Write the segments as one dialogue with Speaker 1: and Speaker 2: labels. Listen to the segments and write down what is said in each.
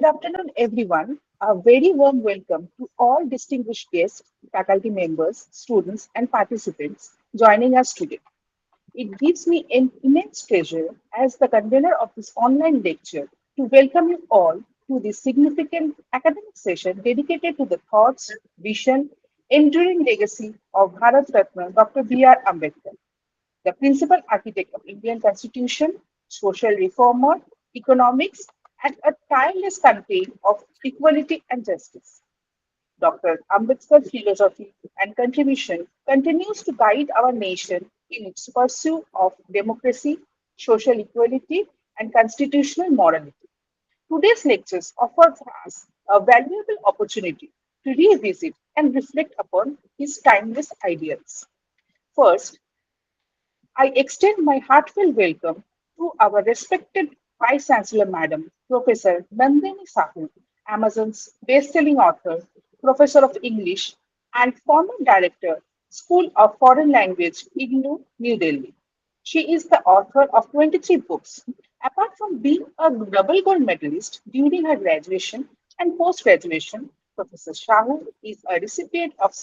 Speaker 1: Good afternoon, everyone. A very warm welcome to all distinguished guests, faculty members, students, and participants joining us today. It gives me an immense pleasure as the convener of this online lecture to welcome you all to this significant academic session dedicated to the thoughts, vision, enduring legacy of Bharat Ratna Dr. B.R. Ambedkar, the principal architect of Indian Constitution, social reformer, economics, and a tireless campaign of equality and justice. Dr. Ambedkar's philosophy and contribution continues to guide our nation in its pursuit of democracy, social equality, and constitutional morality. Today's lectures offers us a valuable opportunity to revisit and reflect upon his timeless ideals. First, I extend my heartfelt welcome to our respected Vice-Chancellor Madam, Professor Nandini Sahu, Amazon's best-selling author, Professor of English, and former Director, School of Foreign Language, IGNOU, New Delhi. She is the author of 23 books. Apart from being a double gold medalist during her graduation and post-graduation, Professor Sahu is a recipient of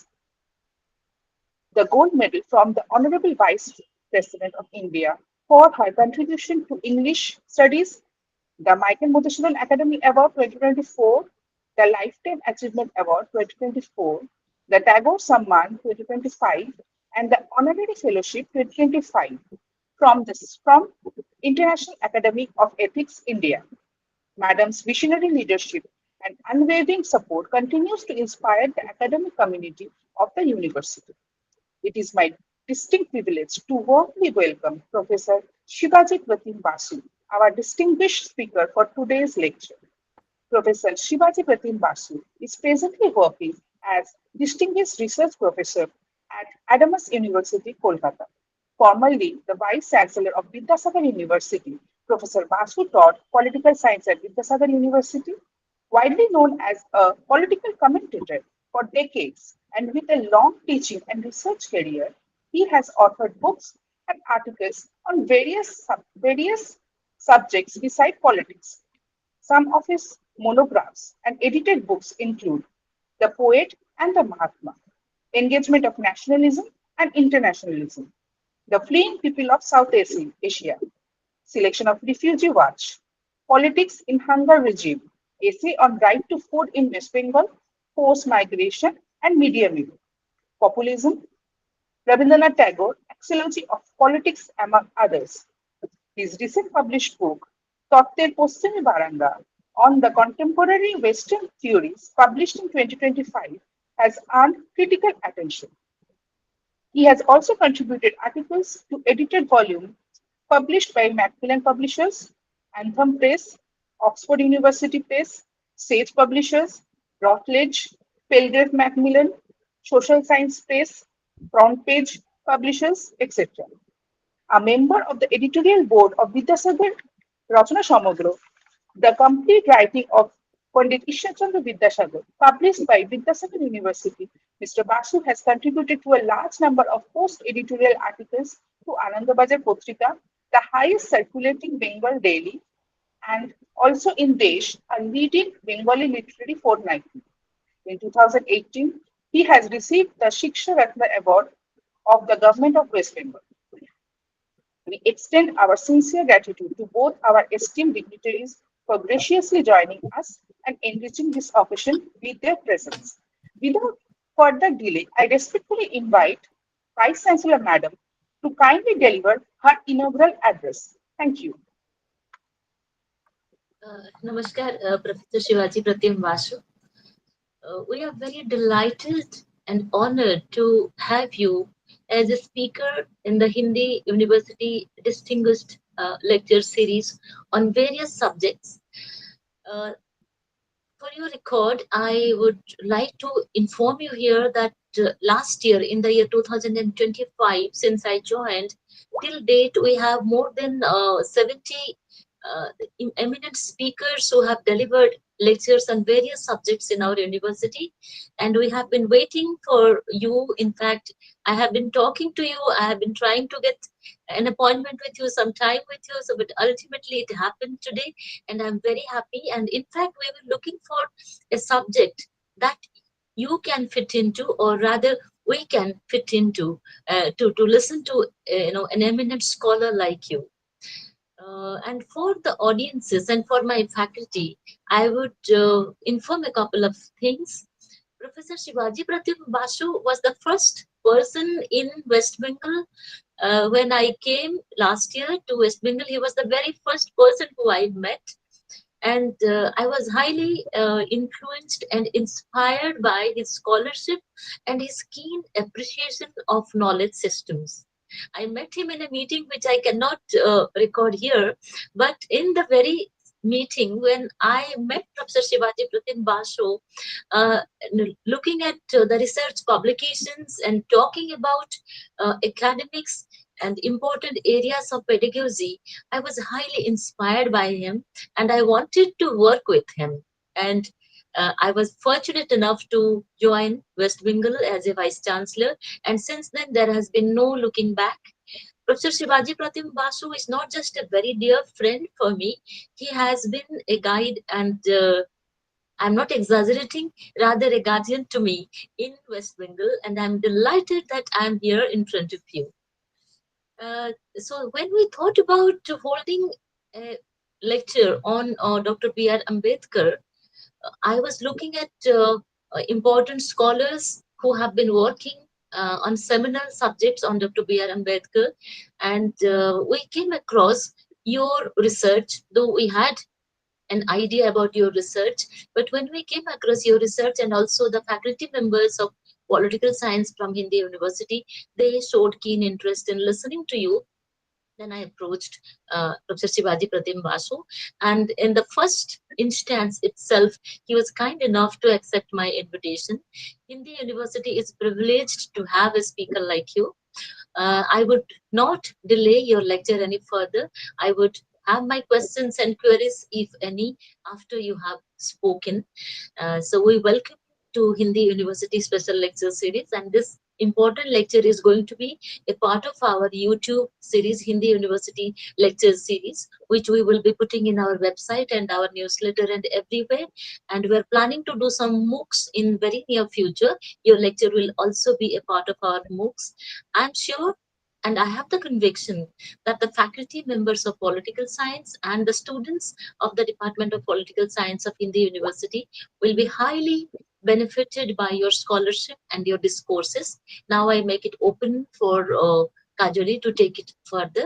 Speaker 1: the gold medal from the Honorable Vice President of India for her contribution to English studies, the Michael Mudushidan Academy Award 2024, the Lifetime Achievement Award 2024, the Tagore Samman 2025, and the Honorary Fellowship 2025 from International Academy of Ethics India. Madam's visionary leadership and unwavering support continues to inspire the academic community of the university. It is my distinct privilege to warmly welcome Professor Sibaji Pratim Basu, our distinguished speaker for today's lecture. Professor Sibaji Pratim Basu is presently working as Distinguished Research Professor at Adamas University, Kolkata. Formerly the Vice Chancellor of Vidyasagar University, Professor Basu taught political science at Vidyasagar University, widely known as a political commentator for decades, and with a long teaching and research career, he has authored books and articles on various subjects beside politics. Some of his monographs and edited books include The Poet and the Mahatma, Engagement of Nationalism and Internationalism, The Fleeing People of South Asia, Selection of Refugee Watch, Politics in Hunger Regime, Essay on Right to Food in West Bengal, Forced Migration and Media Review, Populism, Rabindranath Tagore, Axiology of Politics, among others. His recent published book, Tottter Poschimi Baranga, on the contemporary Western theories, published in 2025, has earned critical attention. He has also contributed articles to edited volumes published by Macmillan Publishers, Anthem Press, Oxford University Press, Sage Publishers, Routledge, Palgrave Macmillan, Social Science Press, Front Page Publishers, etc. A member of the editorial board of Vidyasagar Rachana Samagro, the complete writing of Pandit Ishwarchandra Vidyasagar, published by Vidyasagar University, Mr. Basu has contributed to a large number of post-editorial articles to Anandabazar Potrika, the highest circulating Bengal daily, and also in Desh, a leading Bengali literary fortnightly. In 2018, he has received the Shiksha Ratna Award of the Government of West Bengal. We extend our sincere gratitude to both our esteemed dignitaries for graciously joining us and enriching this occasion with their presence. Without further delay, I respectfully invite Vice Chancellor Madam to kindly deliver her inaugural address. Thank you.
Speaker 2: Namaskar, Professor Shivaji Pratim Basu. We are very delighted and honored to have you as a speaker in the Hindi University Distinguished Lecture Series on various subjects. Uh, for your record, I would like to inform you here that last year, in the year 2025, since I joined, till date we have more than 70 eminent speakers who have delivered lectures on various subjects in our university. And we have been waiting for you. In fact, I have been talking to you. I have been trying to get an appointment with you, some time with you. So, but ultimately it happened today, and I'm very happy. And in fact, we were looking for a subject that you can fit into, or rather, we can fit into, to listen to, an eminent scholar like you. And for the audiences and for my faculty, I would inform a couple of things. Professor Shivaji Pratim Basu was the first person in West Bengal. When I came last year to West Bengal, he was the very first person who I met. And I was highly influenced and inspired by his scholarship and his keen appreciation of knowledge systems. I met him in a meeting which I cannot record here, but in the very meeting when I met Professor Shivaji Pratim Basu, uh, looking at the research publications and talking about academics and important areas of pedagogy, I was highly inspired by him and I wanted to work with him. And I was fortunate enough to join West Bengal as a Vice-Chancellor. And since then, there has been no looking back. Professor Shivaji Pratim Basu is not just a very dear friend for me, he has been a guide and I'm not exaggerating, rather a guardian to me in West Bengal. And I'm delighted that I'm here in front of you. So when we thought about holding a lecture on Dr. B.R. Ambedkar, I was looking at important scholars who have been working on seminal subjects on Dr. B.R. Ambedkar, and we came across your research, though we had an idea about your research, but when we came across your research and also the faculty members of political science from Hindi University, they showed keen interest in listening to you. Then I approached Professor Sibaji Pratim Basu, and in the first instance itself, he was kind enough to accept my invitation. Hindi University is privileged to have a speaker like you. I would not delay your lecture any further. I would have my questions and queries, if any, after you have spoken. So we welcome you to Hindi University Special Lecture Series, and this important lecture is going to be a part of our YouTube series, Hindi University Lecture Series, which we will be putting in our website and our newsletter and everywhere. And we're planning to do some MOOCs in very near future. Your lecture will also be a part of our MOOCs. I'm sure and I have the conviction that the faculty members of political science and the students of the Department of Political Science of Hindi University will be highly benefited by your scholarship and your discourses. Now I make it open for Kajoli to take it further.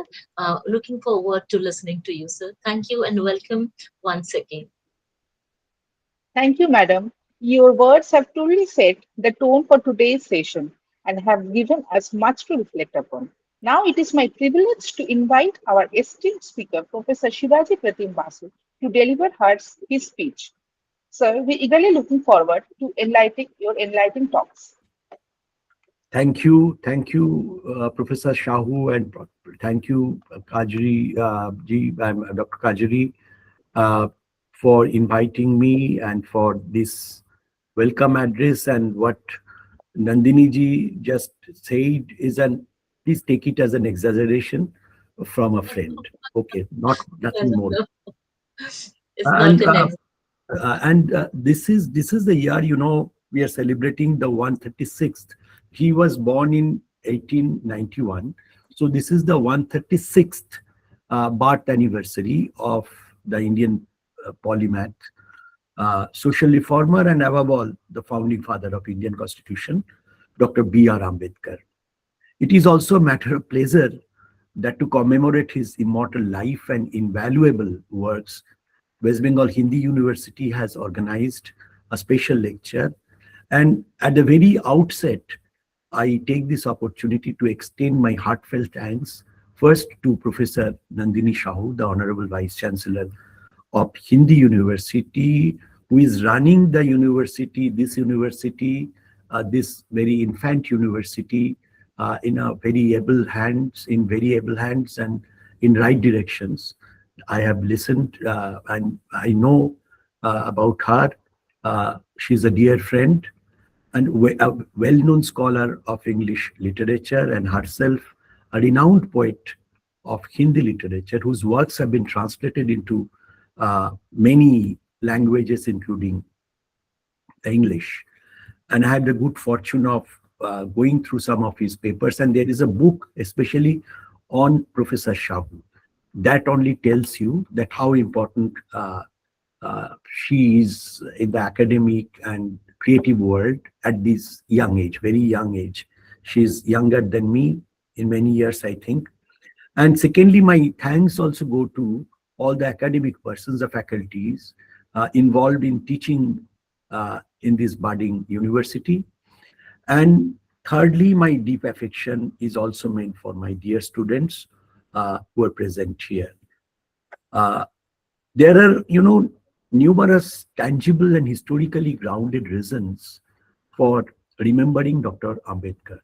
Speaker 2: Looking forward to listening to you, sir. Thank you and welcome once again.
Speaker 1: Thank you, madam. Your words have truly set the tone for today's session and have given us much to reflect upon. Now it is my privilege to invite our esteemed speaker, Professor Shivaji Pratim Basu, to deliver his speech. Sir, we're eagerly looking forward to your enlightening talks.
Speaker 3: Thank you, Professor Sahu, and thank you, Kajri ji, Dr. Kajri, uh, for inviting me and for this welcome address. And what Nandini ji just said is please take it as an exaggeration from a friend. Okay, nothing more.
Speaker 2: It's not
Speaker 3: And
Speaker 2: an ex.
Speaker 3: this is the year, we are celebrating the 136th. He was born in 1891, so this is the 136th birth anniversary of the Indian polymath, social reformer, and above all the founding father of Indian Constitution, Dr. B.R. Ambedkar. It is also a matter of pleasure that to commemorate his immortal life and invaluable works, West Bengal Hindi University has organized a special lecture. And at the very outset, I take this opportunity to extend my heartfelt thanks first to Professor Nandini Sahu, the Honorable Vice-Chancellor of Hindi University, who is running the university, this very infant university, in very able hands and in right directions. I have listened and I know about her. She's a dear friend and a well-known scholar of English literature, and herself a renowned poet of Hindi literature, whose works have been translated into many languages, including English. And I had the good fortune of going through some of his papers. And there is a book, especially on Professor Sahu, that only tells you that how important she is in the academic and creative world at this young age, very young age. She's younger than me in many years, I think. And secondly, my thanks also go to all the academic persons, the faculties involved in teaching in this budding university. And thirdly, my deep affection is also meant for my dear students who are present here. Uh, there are, numerous tangible and historically grounded reasons for remembering Dr. Ambedkar.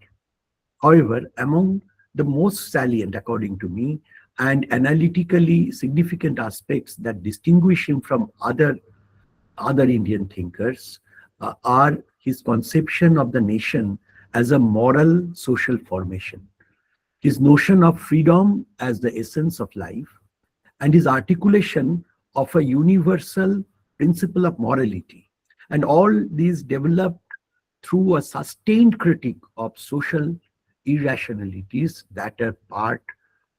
Speaker 3: However, among the most salient, according to me, and analytically significant aspects that distinguish him from other Indian thinkers are his conception of the nation as a moral social formation, his notion of freedom as the essence of life, and his articulation of a universal principle of morality. And all these developed through a sustained critique of social irrationalities that are part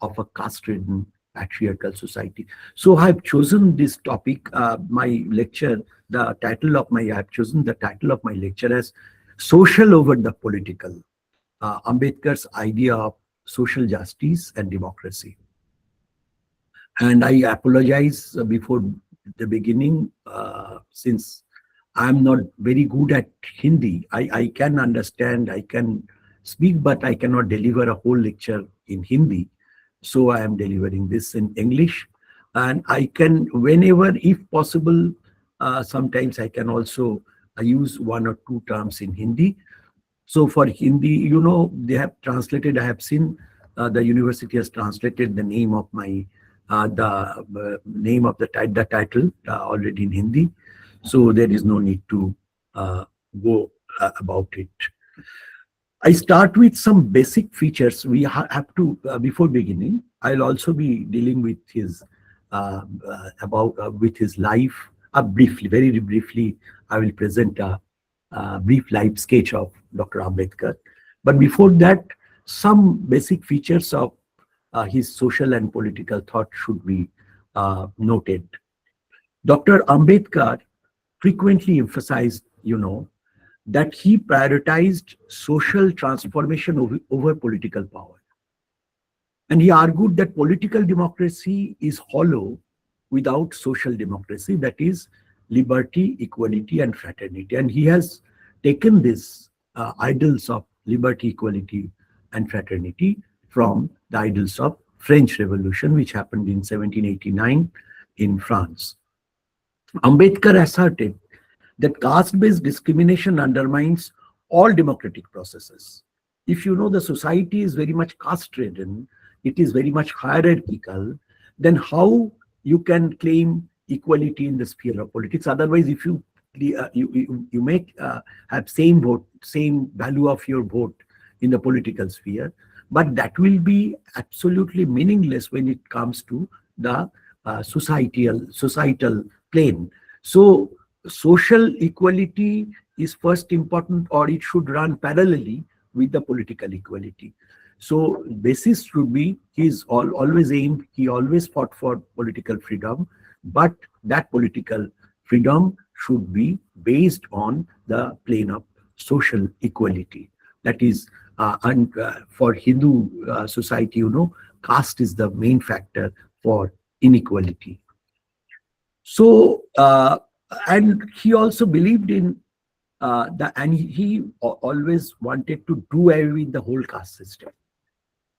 Speaker 3: of a caste-ridden patriarchal society. So I have chosen this topic, my lecture, I have chosen the title of my lecture as Social Over the Political, Ambedkar's idea of social justice and democracy. And I apologize before the beginning, since I'm not very good at Hindi. I can understand, I can speak, but I cannot deliver a whole lecture in Hindi. So I am delivering this in English. And I can, whenever, if possible, sometimes I can also use one or two terms in Hindi. So for Hindi, they have translated, I have seen the university has translated the name of my, the title already in Hindi. So there is no need to go about it. I start with some basic features. We have to, before beginning, I'll also be dealing with his, with his life. Briefly, very briefly, I will present a brief life sketch of Dr. Ambedkar. But before that, some basic features of his social and political thought should be noted. Dr. Ambedkar frequently emphasized, that he prioritized social transformation over political power. And he argued that political democracy is hollow without social democracy, that is liberty, equality, and fraternity. And he has taken these ideals of liberty, equality, and fraternity from the ideals of French Revolution, which happened in 1789 in France. Ambedkar asserted that caste-based discrimination undermines all democratic processes. If the society is very much caste-ridden, it is very much hierarchical, then how you can claim equality in the sphere of politics? Otherwise, if you make have same vote, same value of your vote in the political sphere, but that will be absolutely meaningless when it comes to the societal plane. So social equality is first important, or it should run parallelly with the political equality. So basis should be, he always fought for political freedom, but that political freedom should be based on the plane of social equality. That is, and for Hindu society, caste is the main factor for inequality. So, and he also believed in and he always wanted to do away with the whole caste system,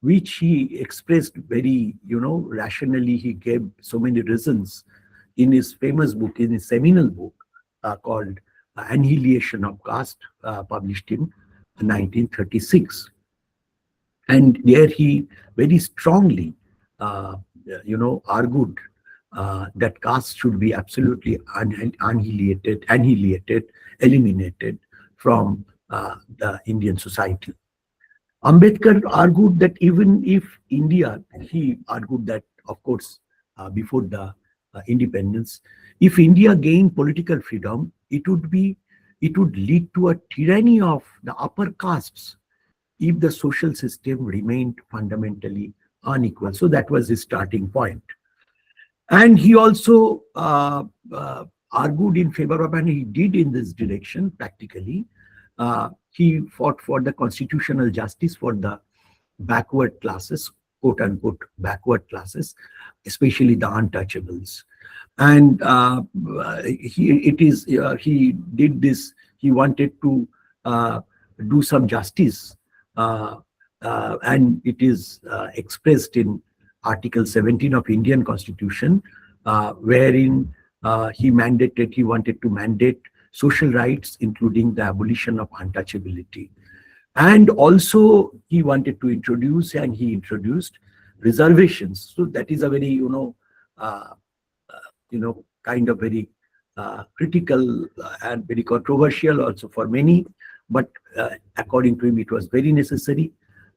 Speaker 3: which he expressed very, rationally. He gave so many reasons in his famous book, in his seminal book called Annihilation of Caste, published in 1936. And there he very strongly, argued that caste should be absolutely annihilated, eliminated from the Indian society. Ambedkar argued that even if India, he argued that, of course, before the independence, if India gained political freedom, it would lead to a tyranny of the upper castes if the social system remained fundamentally unequal. So that was his starting point. And he also argued in favor of, and he did in this direction practically. He fought for the constitutional justice for the backward classes, quote unquote, backward classes, especially the untouchables. And he did this. He wanted to do some justice, and it is expressed in Article 17 of Indian Constitution, wherein he wanted to mandate social rights, including the abolition of untouchability. And also he wanted to introduce, and he introduced reservations. So that is a very, kind of very critical and very controversial also for many. But according to him, it was very necessary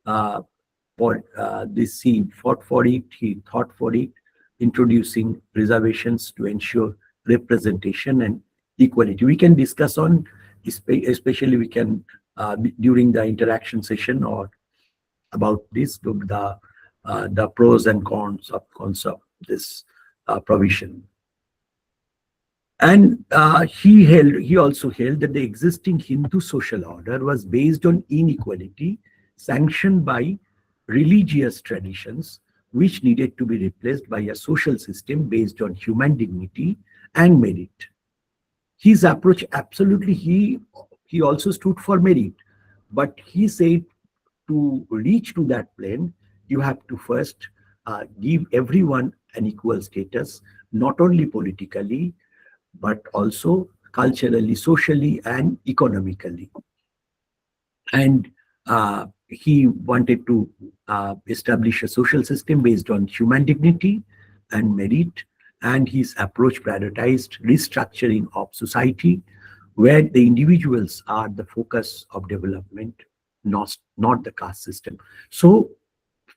Speaker 3: for this. He fought for it, he thought for it, introducing reservations to ensure representation and equality. We can discuss on, especially we can during the interaction session or about this, the pros and cons of this provision. And he also held that the existing Hindu social order was based on inequality sanctioned by religious traditions, which needed to be replaced by a social system based on human dignity and merit. His approach, absolutely, he also stood for merit, but he said to reach to that plane, you have to first give everyone an equal status, not only politically, but also culturally, socially, and economically. And he wanted to establish a social system based on human dignity and merit, and his approach prioritized restructuring of society, where the individuals are the focus of development, not the caste system. So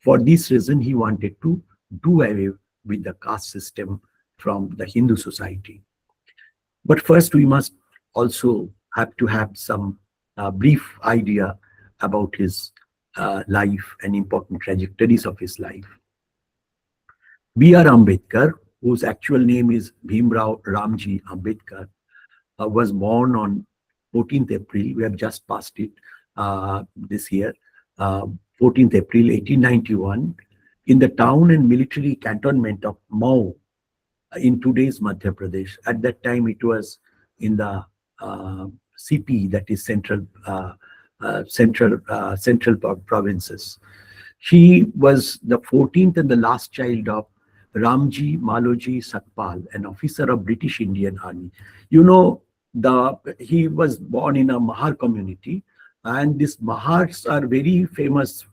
Speaker 3: for this reason, he wanted to do away with the caste system from the Hindu society. But first, we must also have to have some brief idea about his life and important trajectories of his life. B.R.Ambedkar, whose actual name is Bhimrao Ramji Ambedkar, was born on 14th April. We have just passed it this year, 14th April 1891, in the town and military cantonment of Mau, in today's Madhya Pradesh. At that time, it was in the CP, that is central provinces. He was the 14th and the last child of Ramji Maloji Satpal, an officer of British Indian Army. He was born in a Mahar community, and these Mahars are very famous.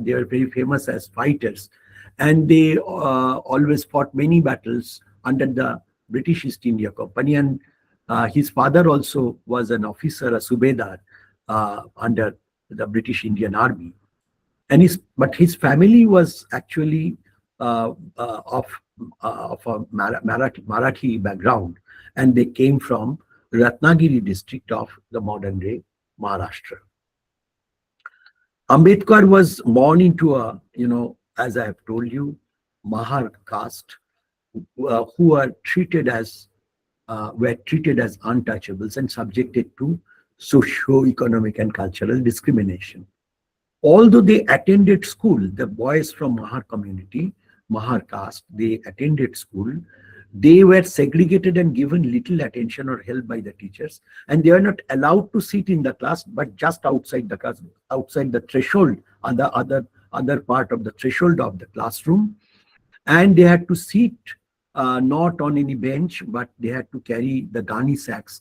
Speaker 3: They are very famous as fighters, and they always fought many battles under the British East India Company. And his father also was an officer, a subedar, under the British Indian Army. And his family was actually of a Marathi background, and they came from Ratnagiri district of the modern day Maharashtra. Ambedkar was born into a, as I have told you, Mahar caste, who were treated as untouchables and subjected to socio-economic and cultural discrimination. Although they attended school, the boys from Mahar community, Mahar caste, they attended school, they were segregated and given little attention or help by the teachers, and they were not allowed to sit in the class, but just outside the class, outside the threshold, on the other part of the threshold of the classroom. And they had to sit not on any bench, but they had to carry the gani sacks,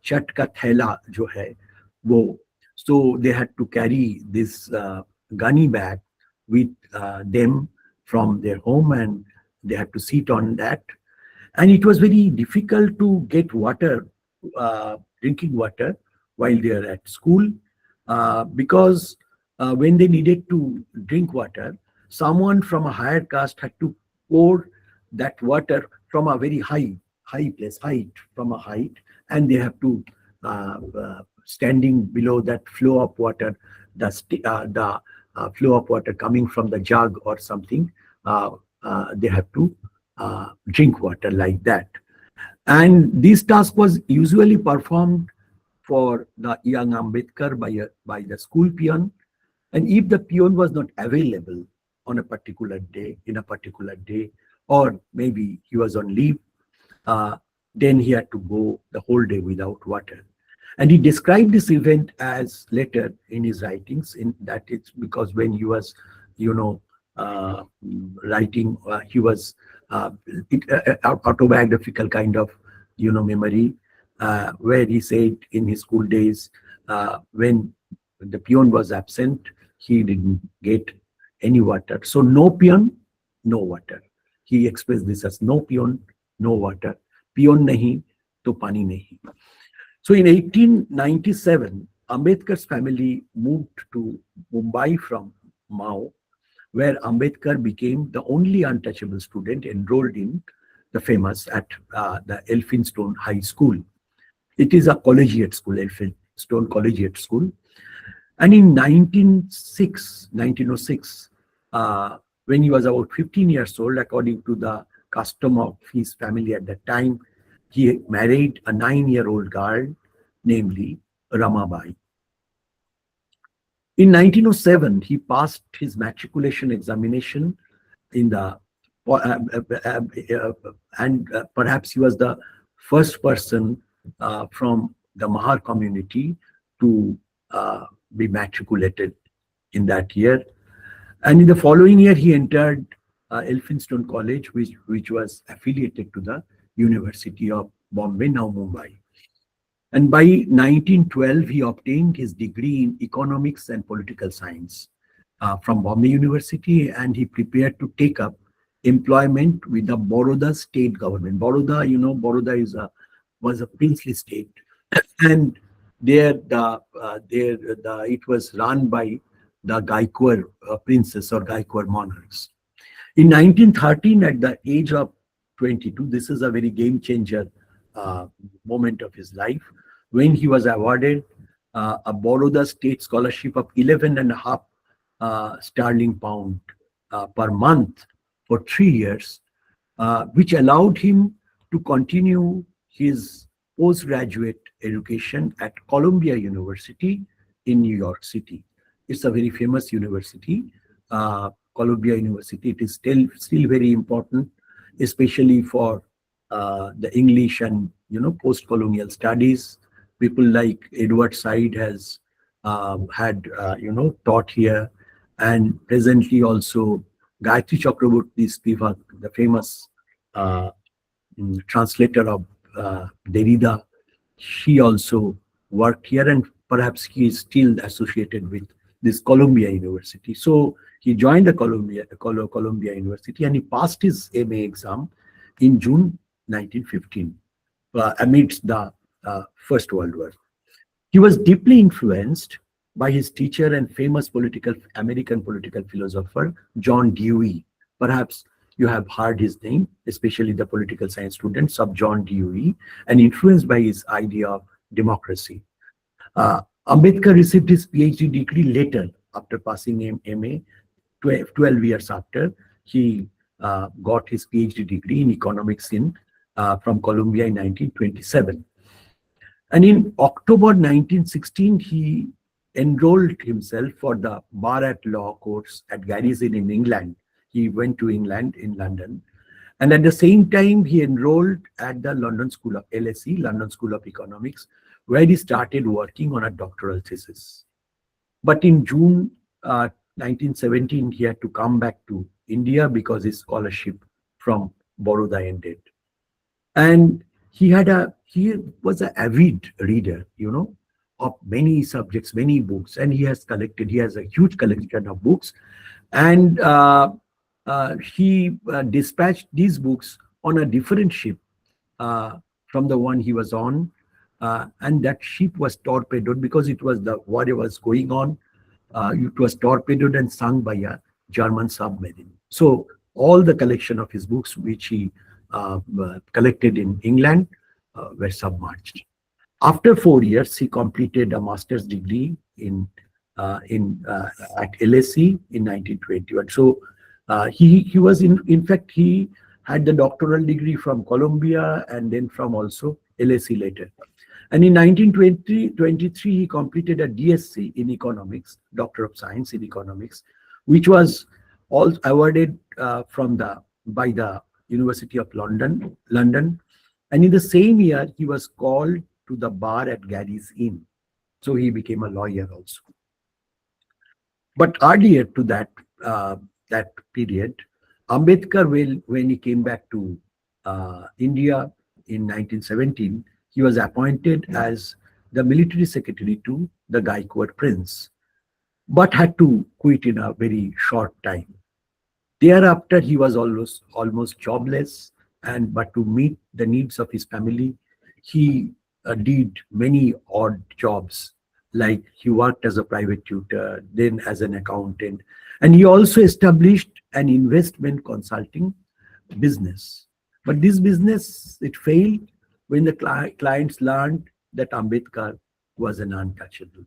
Speaker 3: chat ka thela jo hai, wo. So they had to carry this gani bag with them from their home, and they had to sit on that, and it was very difficult to get water, drinking water, while they are at school, because when they needed to drink water, someone from a higher caste had to pour that water from a very high place, height, from a height, and they have to standing below that flow of water, the flow of water coming from the jug or something, uh, they have to drink water like that. And this task was usually performed for the young Ambedkar by the school peon. And if the peon was not available on a particular day, in a particular day, or maybe he was on leave, uh, then he had to go the whole day without water. And he described this event as later in his writings, in that it's because when he was, you know, writing, he was autobiographical kind of, memory, where he said in his school days, when the peon was absent, he didn't get any water. So no peon, no water. He expressed this as no peon, no water. Peon nahi, to pani nahi. So in 1897, Ambedkar's family moved to Mumbai from Mao, where Ambedkar became the only untouchable student enrolled in the famous at the Elphinstone High School. It is a collegiate school, Elphinstone Collegiate School. And in 1906, when he was about 15 years old, according to the custom of his family at that time, he married a 9-year-old girl, namely Ramabai. In 1907, he passed his matriculation examination in the, and perhaps he was the first person from the Mahar community to be matriculated in that year. And in the following year, he entered Elphinstone College, which was affiliated to the University of Bombay, now Mumbai. And by 1912, he obtained his degree in economics and political science from Bombay University, and he prepared to take up employment with the Baroda state government. Baroda, Baroda was a princely state, and it was run by the Gaikwar princes or Gaikwar monarchs. In 1913, at the age of 22, this is a very game changer moment of his life, when he was awarded a Baroda state scholarship of 11.5 sterling pound per month for 3 years, which allowed him to continue his postgraduate education at Columbia University in New York City. It's a very famous university, Columbia University. It is still very important, especially for the English and post-colonial studies. People like Edward Said has had taught here, and presently also Gayatri Chakraborty Spivak, the famous translator of Derrida, she also worked here, and perhaps he is still associated with this Columbia University. So he joined the Columbia University, and he passed his MA exam in June 1915 amidst the First World War. He was deeply influenced by his teacher and famous American political philosopher, John Dewey. Perhaps you have heard his name, especially the political science students of John Dewey, and influenced by his idea of democracy. Ambedkar received his PhD degree later, after passing MA, 12 years after. He got his PhD degree in economics from Columbia in 1927. And in October 1916, he enrolled himself for the Bar at Law course at Garys Inn in England. He went to England, in London. And at the same time, he enrolled at the London School of LSE, London School of Economics, where he started working on a doctoral thesis. But in June 1917, he had to come back to India because his scholarship from Baroda ended. And he was an avid reader, of many subjects, many books, and he has a huge collection of books. And he dispatched these books on a different ship uh, from the one he was on. And that ship was torpedoed because it was the war was going on. It was torpedoed and sunk by a German submarine. So all the collection of his books, which he collected in England, were submerged. After 4 years, he completed a master's degree in at LSE in 1921. So he was in fact he had the doctoral degree from Columbia and then from also LSE later. And in 1923, he completed a DSc in economics, Doctor of Science in economics, which was all awarded by the University of London. And in the same year, he was called to the bar at Gary's Inn. So he became a lawyer also. But earlier to that period, Ambedkar, when he came back to India in 1917, he was appointed as the military secretary to the Gaikwad Prince, but had to quit in a very short time. Thereafter, he was almost jobless, but to meet the needs of his family, he did many odd jobs. Like he worked as a private tutor, then as an accountant, and he also established an investment consulting business. But this business, it failed when the clients learned that Ambedkar was an untouchable.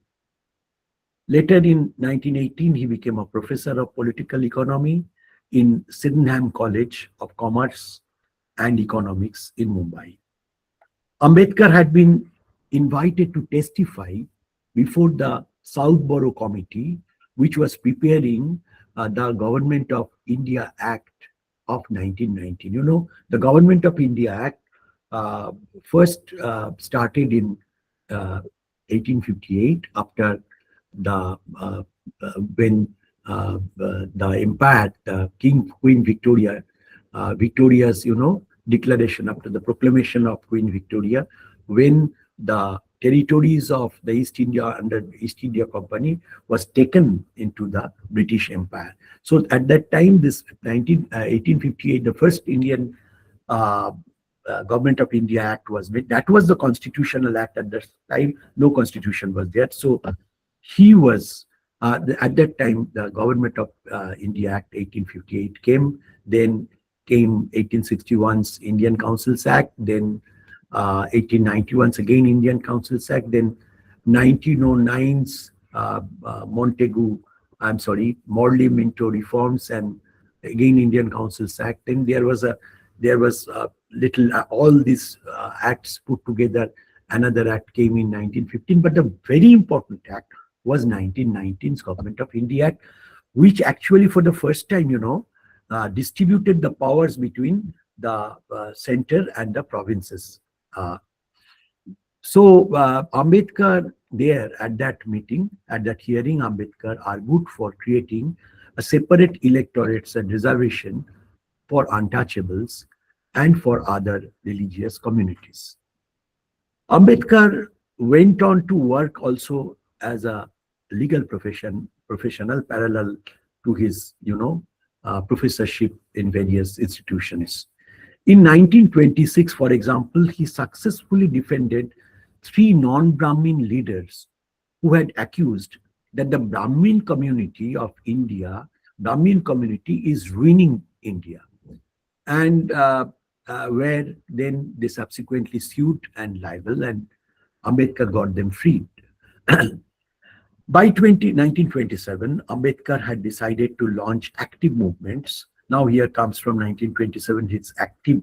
Speaker 3: Later in 1918, he became a professor of political economy in Sydenham College of Commerce and Economics in Mumbai. Ambedkar had been invited to testify before the Southborough Committee, which was preparing the Government of India Act of 1919. You know, the Government of India Act first started in 1858 after the when the empire, Queen Victoria's, declaration after the proclamation of Queen Victoria, when the territories of the East India under East India Company was taken into the British Empire. So at that time, this 1858, the first Indian Government of India Act was made. That was the constitutional act at that time. No constitution was there. So he was, at that time, the Government of India Act 1858 came. Then came 1861's Indian Councils Act. Then 1891's again Indian Councils Act. Then 1909's Morley-Minto reforms, and again Indian Councils Act. Then there was little all these acts put together. Another act came in 1915, but the very important act was 1919's Government of India Act, which actually for the first time, distributed the powers between the center and the provinces. So Ambedkar there at that meeting, at that hearing, Ambedkar argued for creating a separate electorates and reservation for untouchables and for other religious communities. Ambedkar went on to work also as a legal professional parallel to his, professorship in various institutions. In 1926, for example, he successfully defended 3 non-Brahmin leaders who had accused that the Brahmin community of India, Brahmin community is ruining India. And where then they subsequently sued and libel, and Ambedkar got them freed. By 1927, Ambedkar had decided to launch active movements. Now here comes from 1927 his active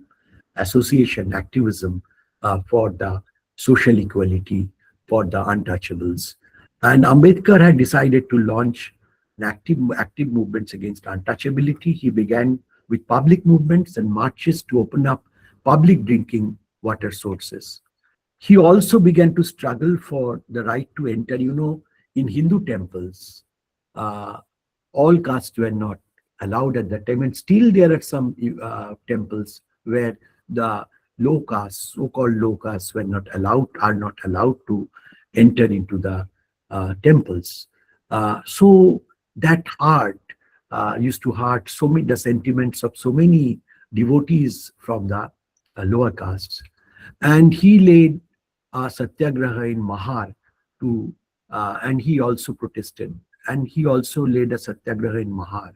Speaker 3: association, activism for the social equality, for the untouchables. And Ambedkar had decided to launch an active movements against untouchability. He began with public movements and marches to open up public drinking water sources. He also began to struggle for the right to enter, in Hindu temples. All castes were not allowed at that time, and still there are some temples where the low castes, so-called low castes, are not allowed to enter into the temples. So that hurt used to hurt so many the sentiments of so many devotees from the lower castes, and he laid a satyagraha in Mahar to, and he also protested, and he also laid a satyagraha in Mahar,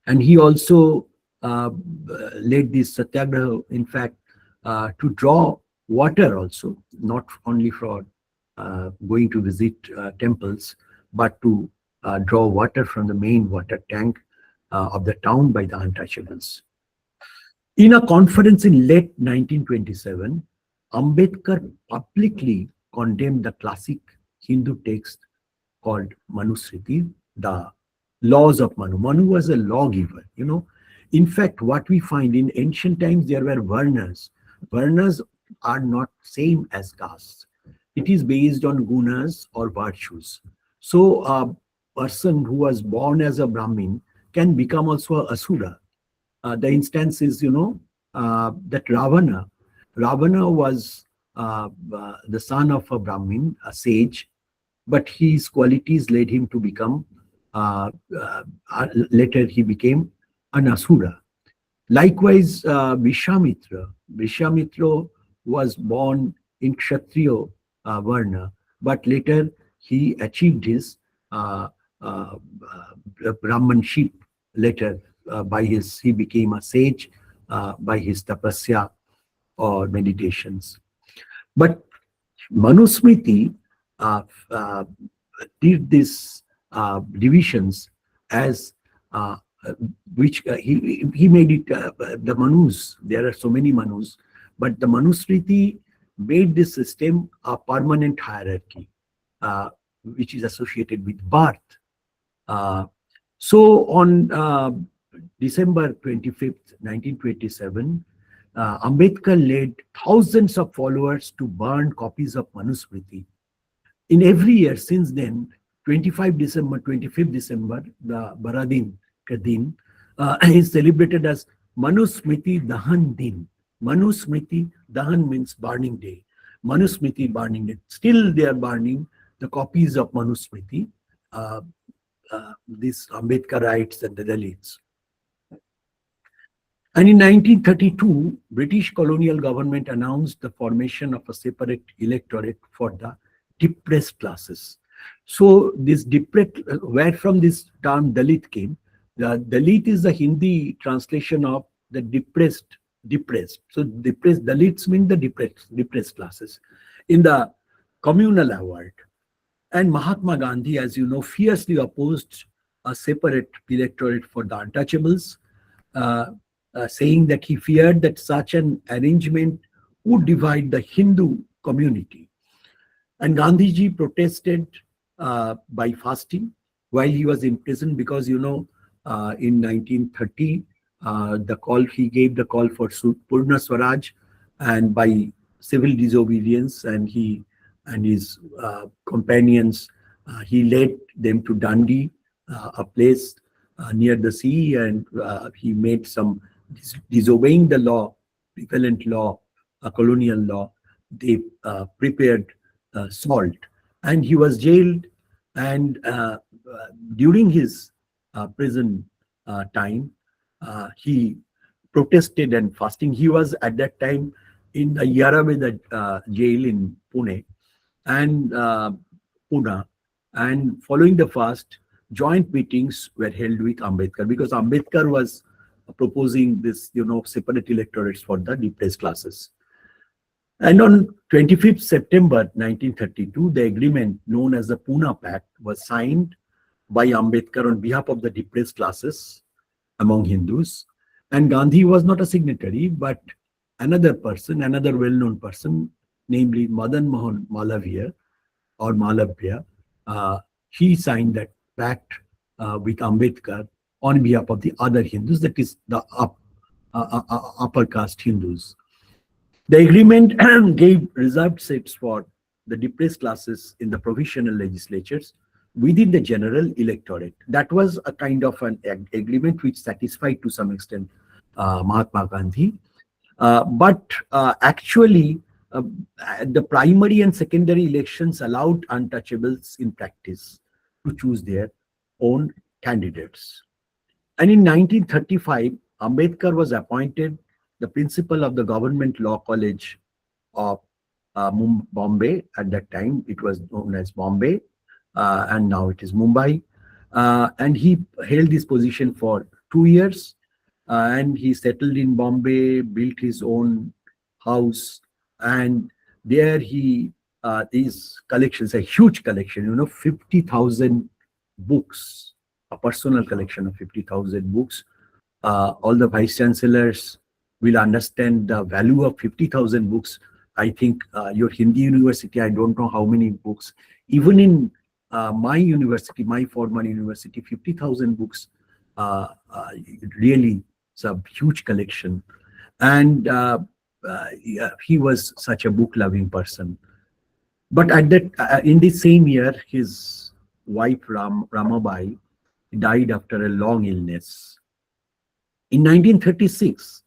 Speaker 3: and he also laid this satyagraha, in fact, to draw water also, not only for going to visit temples, but to draw water from the main water tank of the town by the untouchables. In a conference in late 1927, Ambedkar publicly condemned the classic Hindu text called Manusmriti, the laws of Manu. Manu was a lawgiver, you know. In fact, what we find in ancient times, there were varnas. Varnas are not same as castes. It is based on gunas or virtues. So a person who was born as a Brahmin can become also a Asura. The instance is, that Ravana. Ravana was the son of a Brahmin, a sage, but his qualities led him to become, later he became an Asura. Likewise, Vishwamitra. Vishwamitra was born in Kshatriya Varna, but later he achieved his Brahmanship. Later, he became a sage by his tapasya or meditations. But Manusmriti uh, did these divisions as which he made it the Manus. There are so many Manus, but the Manusmriti made this system a permanent hierarchy, which is associated with birth. So on December 25th, 1927, Ambedkar led thousands of followers to burn copies of Manusmriti. In every year since then, 25th December, the Baradin Kadin is celebrated as Manusmriti Dahan Din. Manusmriti Dahan means burning day. Manusmriti burning day. Still they are burning the copies of Manusmriti, these Ambedkarites and the Dalits. And in 1932, British colonial government announced the formation of a separate electorate for the depressed classes. So this where from this term Dalit came, the Dalit is the Hindi translation of the depressed. So depressed Dalits mean the depressed classes in the communal award. And Mahatma Gandhi, as you know, fiercely opposed a separate electorate for the untouchables, saying that he feared that such an arrangement would divide the Hindu community. And Gandhiji protested by fasting while he was in prison, because in 1930 he gave the call for Purna Swaraj, and by civil disobedience, and he and his companions, he led them to Dandi, a place near the sea, and he made some disobeying the law, prevalent law, a colonial law. They prepared salt, and he was jailed. And during his prison time, he protested and fasting. He was at that time in the Yaraveda jail in Pune and Pune, and following the fast, joint meetings were held with Ambedkar, because Ambedkar was proposing this, separate electorates for the depressed classes. And on 25th September 1932, the agreement known as the Pune Pact was signed by Ambedkar on behalf of the depressed classes among Hindus. And Gandhi was not a signatory, but another well-known person, namely Madan Mohan Malavya or Malavya, he signed that pact with Ambedkar on behalf of the other Hindus, that is the upper caste Hindus. The agreement gave reserved seats for the depressed classes in the provisional legislatures within the general electorate. That was a kind of an agreement which satisfied to some extent Mahatma Gandhi. But actually, the primary and secondary elections allowed untouchables in practice to choose their own candidates. And in 1935, Ambedkar was appointed the principal of the Government Law College of Bombay. At that time, it was known as Bombay, and now it is Mumbai. And he held this position for 2 years, and he settled in Bombay, built his own house, and there he these collections, a huge collection, 50,000 books, a personal collection of 50,000 books. All the vice chancellors will understand the value of 50,000 books. I think your Hindi university, I don't know how many books. Even in my university, my former university, 50,000 books, really, it's a huge collection. And yeah, he was such a book-loving person. But at that, in the same year, his wife Ramabai died after a long illness. In 1936,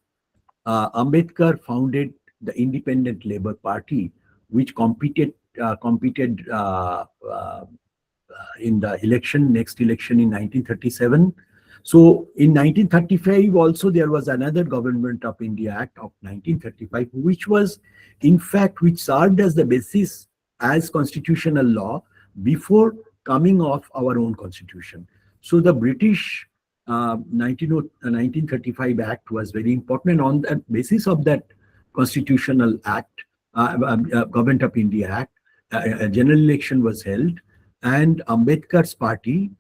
Speaker 3: Ambedkar founded the Independent Labour Party, which competed in the next election in 1937. So in 1935 also there was another Government of India Act of 1935, which served as the basis as constitutional law before coming of our own constitution. So the British 1935 Act was very important, and on the basis of that constitutional act, Government of India Act, a general election was held, and Ambedkar's party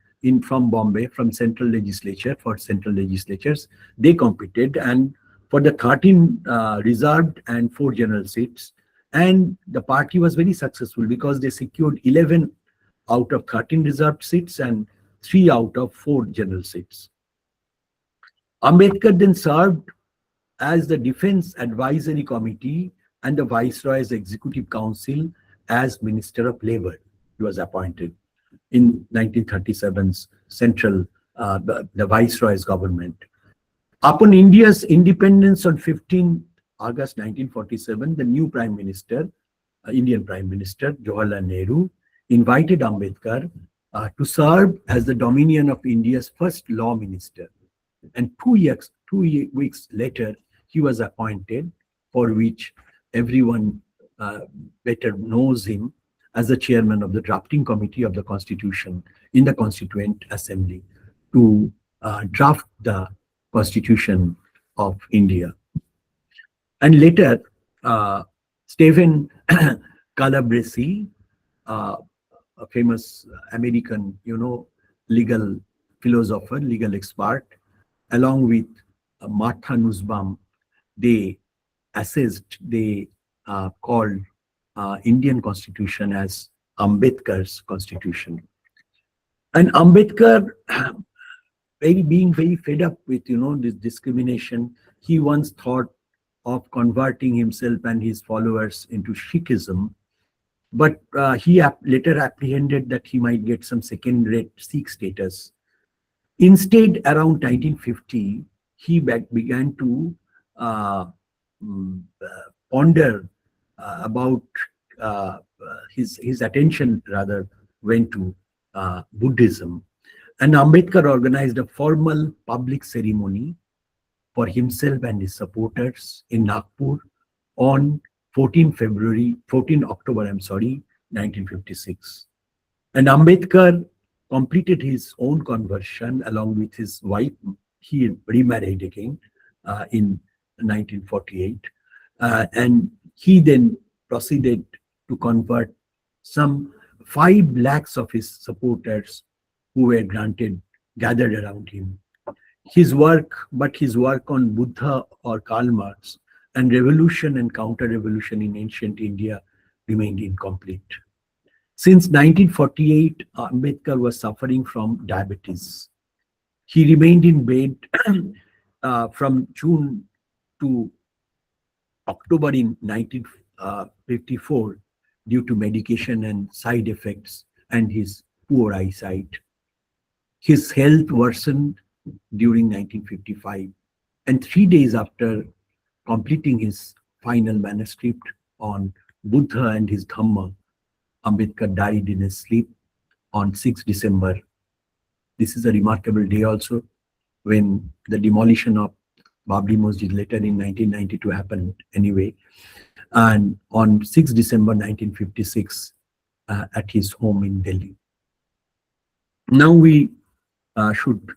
Speaker 3: from Bombay, from central legislatures, they competed, and for the 13 reserved and 4 general seats, and the party was very successful because they secured 11 out of 13 reserved seats and 3 out of 4 general seats. Ambedkar then served as the Defense Advisory Committee and the Viceroy's Executive Council as Minister of Labor. He was appointed in 1937's the Viceroy's government. Upon India's independence on 15 August 1947, the new Prime Minister, Indian Prime Minister, Jawaharlal Nehru, invited Ambedkar to serve as the Dominion of India's first law minister. And 2 weeks later, he was appointed, for which everyone better knows him, as the chairman of the drafting committee of the Constitution in the Constituent Assembly to draft the Constitution of India. And later, Stephen Calabresi, a famous American, legal philosopher, legal expert, along with Martha Nussbaum, they called Indian Constitution as Ambedkar's Constitution. And Ambedkar, being very fed up with this discrimination, he once thought of converting himself and his followers into Sikhism, but he later apprehended that he might get some second-rate Sikh status. Instead, around 1950, he began to ponder about his attention rather went to Buddhism, and Ambedkar organized a formal public ceremony for himself and his supporters in Nagpur on 14 October 1956. And Ambedkar completed his own conversion along with his wife. He remarried again in 1948. And he then proceeded to convert some 5 lakhs of his supporters who were gathered around him. His work on Buddha or Karl Marx and revolution and counter-revolution in ancient India remained incomplete. Since 1948, Ambedkar was suffering from diabetes. He remained in bed from June to October in 1954 due to medication and side effects and his poor eyesight. His health worsened during 1955, and 3 days after completing his final manuscript on Buddha and his Dhamma, Ambedkar died in his sleep on 6 December This is a remarkable day also, when the demolition of Babri Masjid later in 1992 happened anyway. And on 6 December 1956, at his home in Delhi. Now we should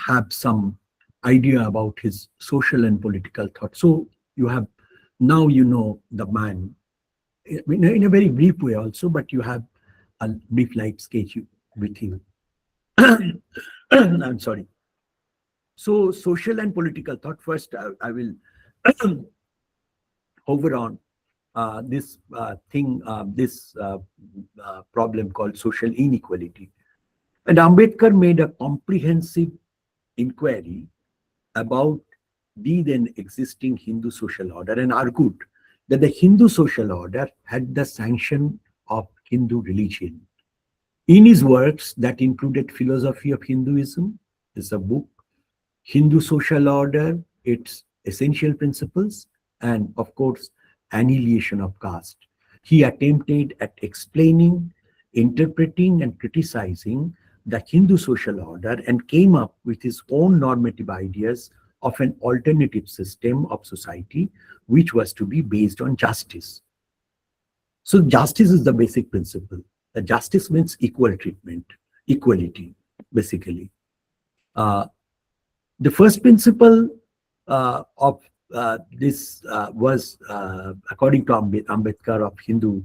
Speaker 3: have some idea about his social and political thought. So you have, now you know the man in a very brief way also, but you have a brief light sketch with him. I'm sorry. So social and political thought. First, I will hover on this problem called social inequality. And Ambedkar made a comprehensive inquiry about the then existing Hindu social order and argued that the Hindu social order had the sanction of Hindu religion. In his works that included Philosophy of Hinduism, is a book, Hindu Social Order, its Essential Principles, and of course, Annihilation of Caste, he attempted at explaining, interpreting, and criticizing the Hindu social order and came up with his own normative ideas of an alternative system of society which was to be based on justice. So justice is the basic principle. The justice means equal treatment, equality, basically. The first principle of this was, according to Ambedkar, of Hindu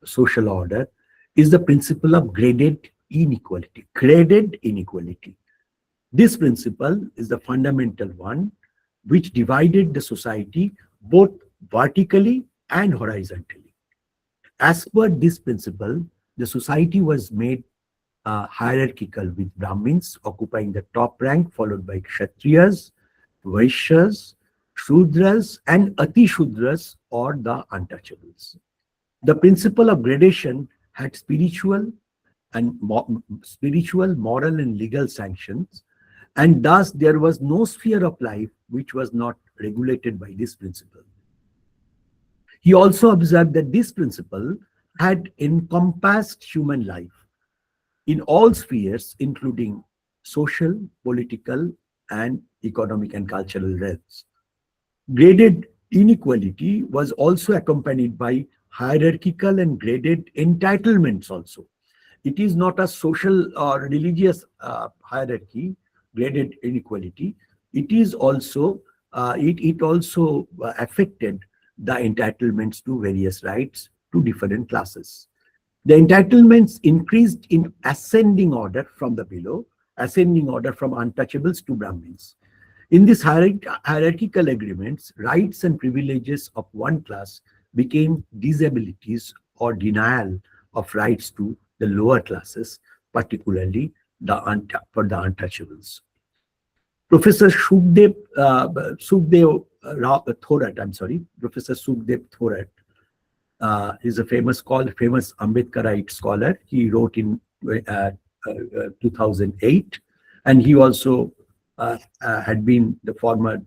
Speaker 3: social order, is the principle of graded inequality. Graded inequality. This principle is the fundamental one which divided the society both vertically and horizontally. As per this principle, the society was made hierarchical, with Brahmins occupying the top rank, followed by Kshatriyas, Vaishyas, Shudras, and Ati Shudras, or the untouchables. The principle of gradation had spiritual, moral, and legal sanctions, and thus there was no sphere of life which was not regulated by this principle. He also observed that this principle had encompassed human life in all spheres, including social, political, and economic and cultural realms. Graded inequality was also accompanied by hierarchical and graded entitlements also. It is not a social or religious hierarchy, graded inequality. It is also, it also affected the entitlements to various rights to different classes. The entitlements increased in ascending order from the below, ascending order from untouchables to Brahmins. In these hierarchical agreements, rights and privileges of one class became disabilities or denial of rights to the lower classes, particularly for the untouchables. Professor Sukhdev Thorat, Professor Sukhdev Thorat, is a famous Ambedkarite scholar. He wrote in 2008, and he also had been the former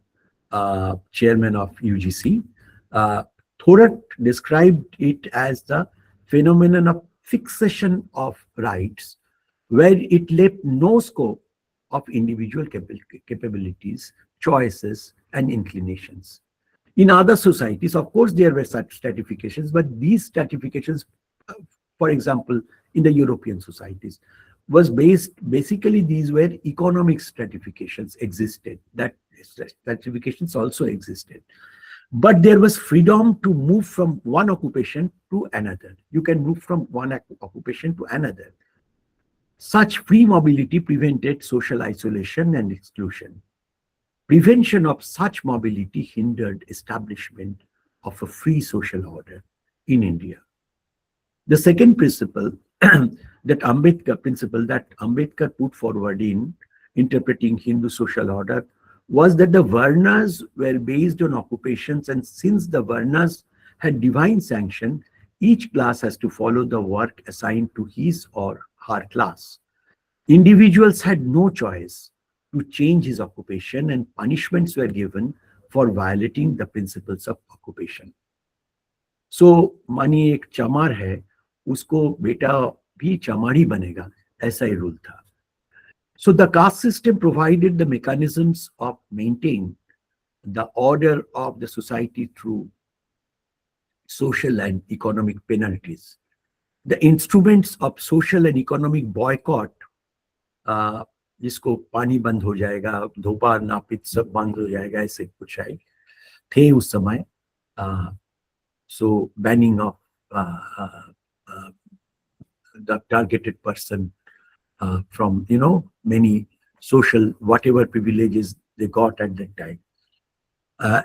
Speaker 3: chairman of UGC. Thorat described it as the phenomenon of fixation of rights, where it left no scope of individual capabilities, choices, and inclinations. In other societies, of course, there were such stratifications, but these stratifications, for example, in the European societies, was basically these were economic stratifications existed. That stratifications also existed. But there was freedom to move from one occupation to another. You can move from one occupation to another. Such free mobility prevented social isolation and exclusion. Prevention of such mobility hindered establishment of a free social order in India. The second principle that Ambedkar put forward in interpreting Hindu social order was that the Varnas were based on occupations, and since the Varnas had divine sanction, each class has to follow the work assigned to his or her class. Individuals had no choice to change his occupation, and punishments were given for violating the principles of occupation. So, मानिए एक चमार है, उसको बेटा भी चमार ही बनेगा, ऐसा ही रूल था. So the caste system provided the mechanisms of maintaining the order of the society through social and economic penalties. The instruments of social and economic boycott, जिसको पानी बंद हो जाएगा, धोपा नापित सब बंद हो जाएगा, ऐसे कुछ है थे उस समय. So banning of the targeted person from many social whatever privileges they got at that time,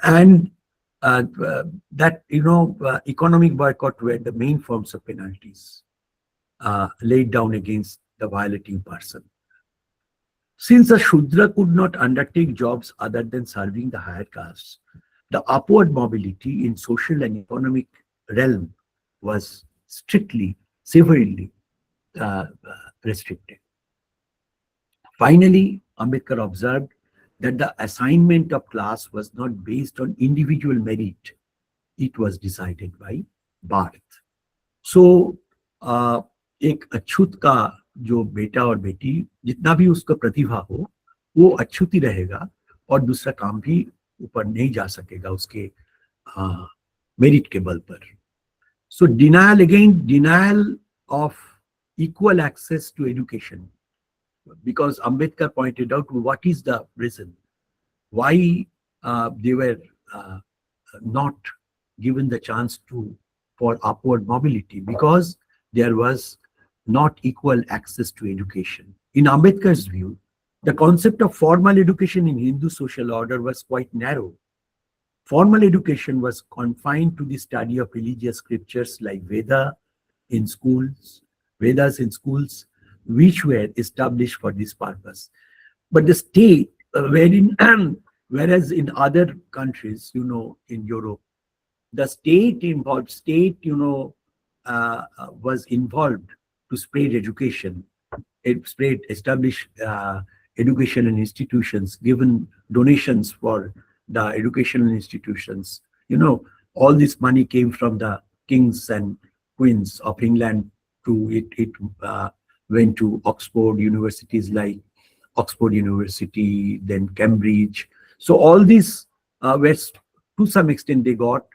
Speaker 3: and that economic boycott were the main forms of penalties laid down against the violating person. Since a Shudra could not undertake jobs other than serving the higher castes, the upward mobility in social and economic realm was strictly, severely restricted. Finally, Ambedkar observed that the assignment of class was not based on individual merit, it was decided by birth. So, एक अछूत का जो बेटा और बेटी जितना भी उसका प्रतिभा हो वो अछूत ही रहेगा और दूसरा काम भी ऊपर नहीं जा सकेगा उसके मेरिट के बल पर. So denial of equal access to education, because Ambedkar pointed out what is the reason why they were not given the chance for upward mobility, because there was not equal access to education. In Ambedkar's view, the concept of formal education in Hindu social order was quite narrow. Formal education was confined to the study of religious scriptures like Vedas in schools, which were established for this purpose. But the state, whereas in other countries, in Europe, the state was involved to spread education. It established educational institutions, given donations for the educational institutions. All this money came from the kings and queens of England. It went to Oxford universities like Oxford University, then Cambridge. So all these were, to some extent, they got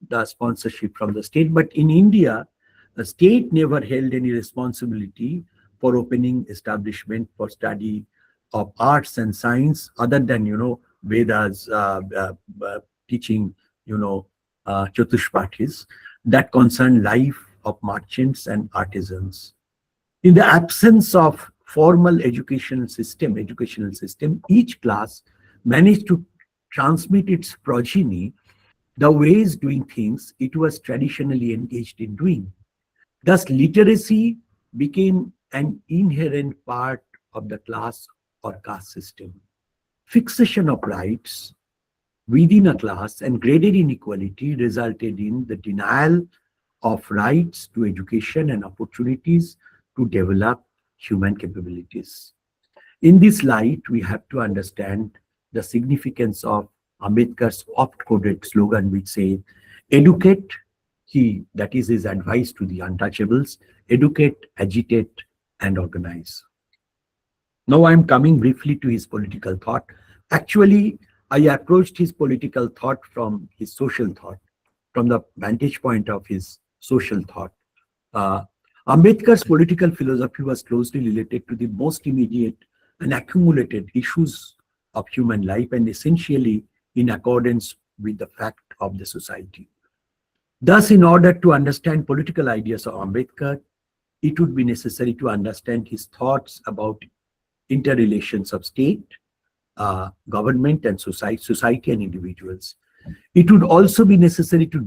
Speaker 3: the sponsorship from the state. But in India, the state never held any responsibility for opening establishment for study of arts and science other than, Vedas, teaching, Chatushpatis that concern life of merchants and artisans. In the absence of formal educational system, each class managed to transmit its progeny the ways doing things it was traditionally engaged in doing. Thus, literacy became an inherent part of the class or caste system. Fixation of rights within a class and graded inequality resulted in the denial of rights to education and opportunities to develop human capabilities. In this light, we have to understand the significance of Ambedkar's oft-quoted slogan, which says, educate, that is his advice to the untouchables, educate, agitate, and organize. Now I'm coming briefly to his political thought. Actually, I approached his political thought from his social thought, from the vantage point of his social thought. Ambedkar's political philosophy was closely related to the most immediate and accumulated issues of human life and essentially in accordance with the fact of the society. Thus, in order to understand political ideas of Ambedkar, it would be necessary to understand his thoughts about interrelations of state, government and society and individuals. It would also be necessary to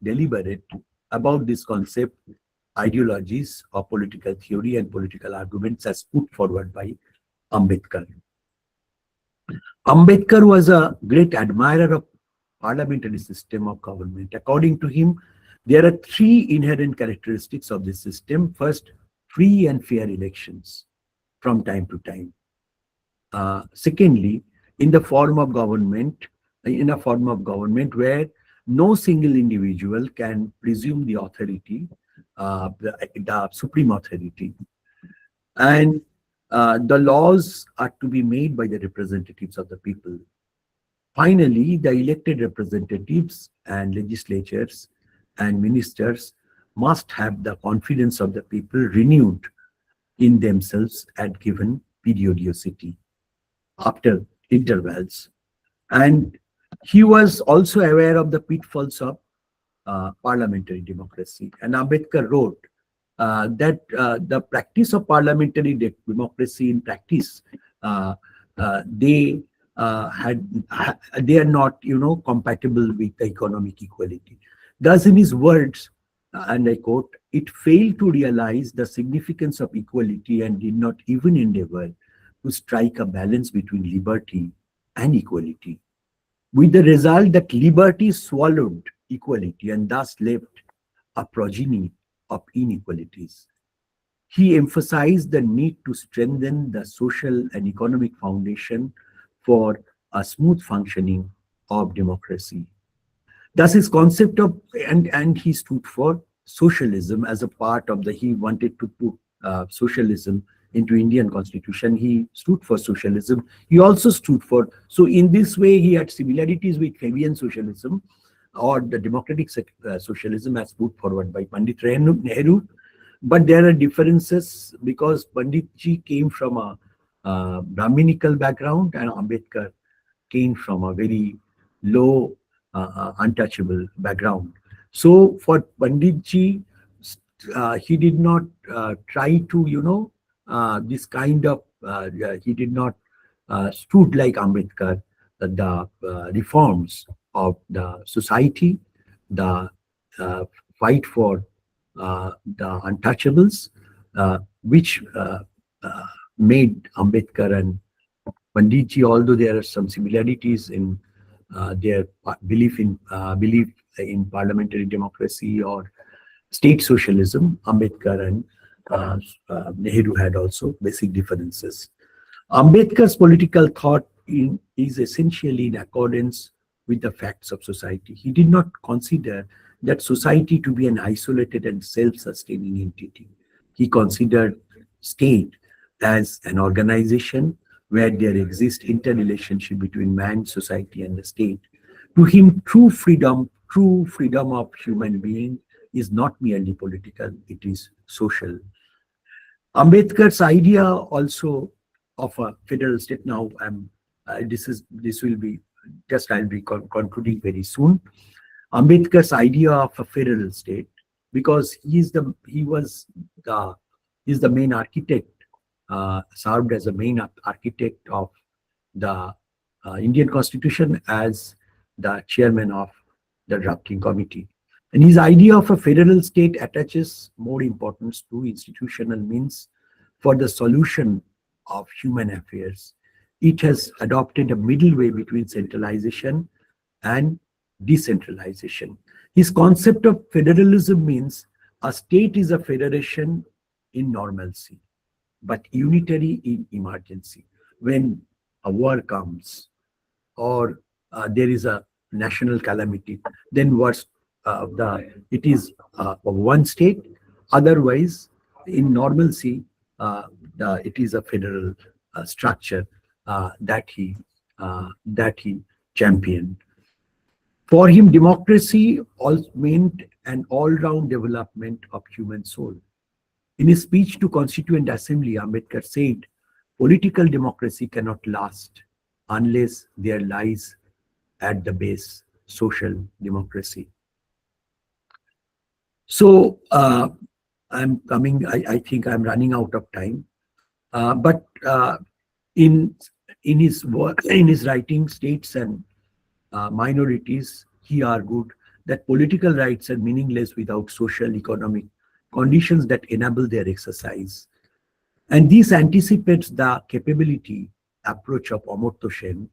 Speaker 3: deliberate about this concept, ideologies of political theory and political arguments as put forward by Ambedkar. Ambedkar was a great admirer of parliamentary system of government. According to him, there are three inherent characteristics of this system. First, free and fair elections from time to time. Secondly, in a form of government where no single individual can presume the authority, the supreme authority. And The laws are to be made by the representatives of the people. Finally, the elected representatives and legislatures and ministers must have the confidence of the people renewed in themselves at given periodicity after intervals. And he was also aware of the pitfalls of parliamentary democracy. And Ambedkar wrote that the practice of parliamentary democracy in practice, uh, they they are not, compatible with the economic equality. Thus, in his words, and I quote, "It failed to realize the significance of equality and did not even endeavor to strike a balance between liberty and equality, with the result that liberty swallowed equality and thus left a progeny of inequalities." He emphasized the need to strengthen the social and economic foundation for a smooth functioning of democracy. Thus, his concept of, and he stood for socialism as a part of the, he wanted to put socialism into Indian constitution. He stood for socialism. He also stood for, so in this way, he had similarities with Fabian socialism or the democratic socialism as put forward by Pandit Nehru. But there are differences because Panditji came from a Brahminical background and Ambedkar came from a very low, untouchable background. So for Panditji, he did not try to, this kind of, he did not stood like Ambedkar, the reforms of the society, the fight for the untouchables, which made Ambedkar and Panditji, although there are some similarities in their belief in parliamentary democracy or state socialism, Ambedkar and Nehru had also basic differences. Ambedkar's political thought is essentially in accordance with the facts of society. He did not consider that society to be an isolated and self-sustaining entity. He considered state as an organization where there exists interrelationship between man, society, and the state. To him, true freedom of human being is not merely political, it is social. Ambedkar's idea also of a federal state. Now, this will be just, I'll be concluding very soon. Ambedkar's idea of a federal state, because he's the main architect, served as a main architect of the Indian Constitution as the chairman of the drafting committee. And his idea of a federal state attaches more importance to institutional means for the solution of human affairs. It has adopted a middle way between centralization and decentralization. His concept of federalism means a state is a federation in normalcy, but unitary in emergency. When a war comes or there is a national calamity, then it is one state. Otherwise, in normalcy, it is a federal structure that he championed. For him, democracy also meant an all-round development of human soul. In his speech to Constituent Assembly, Ambedkar said, "Political democracy cannot last unless there lies at the base social democracy." So I think I'm running out of time. But in his work, in his writing, States and Minorities, he argued that political rights are meaningless without social economic conditions that enable their exercise. And this anticipates the capability approach of Amartya Sen,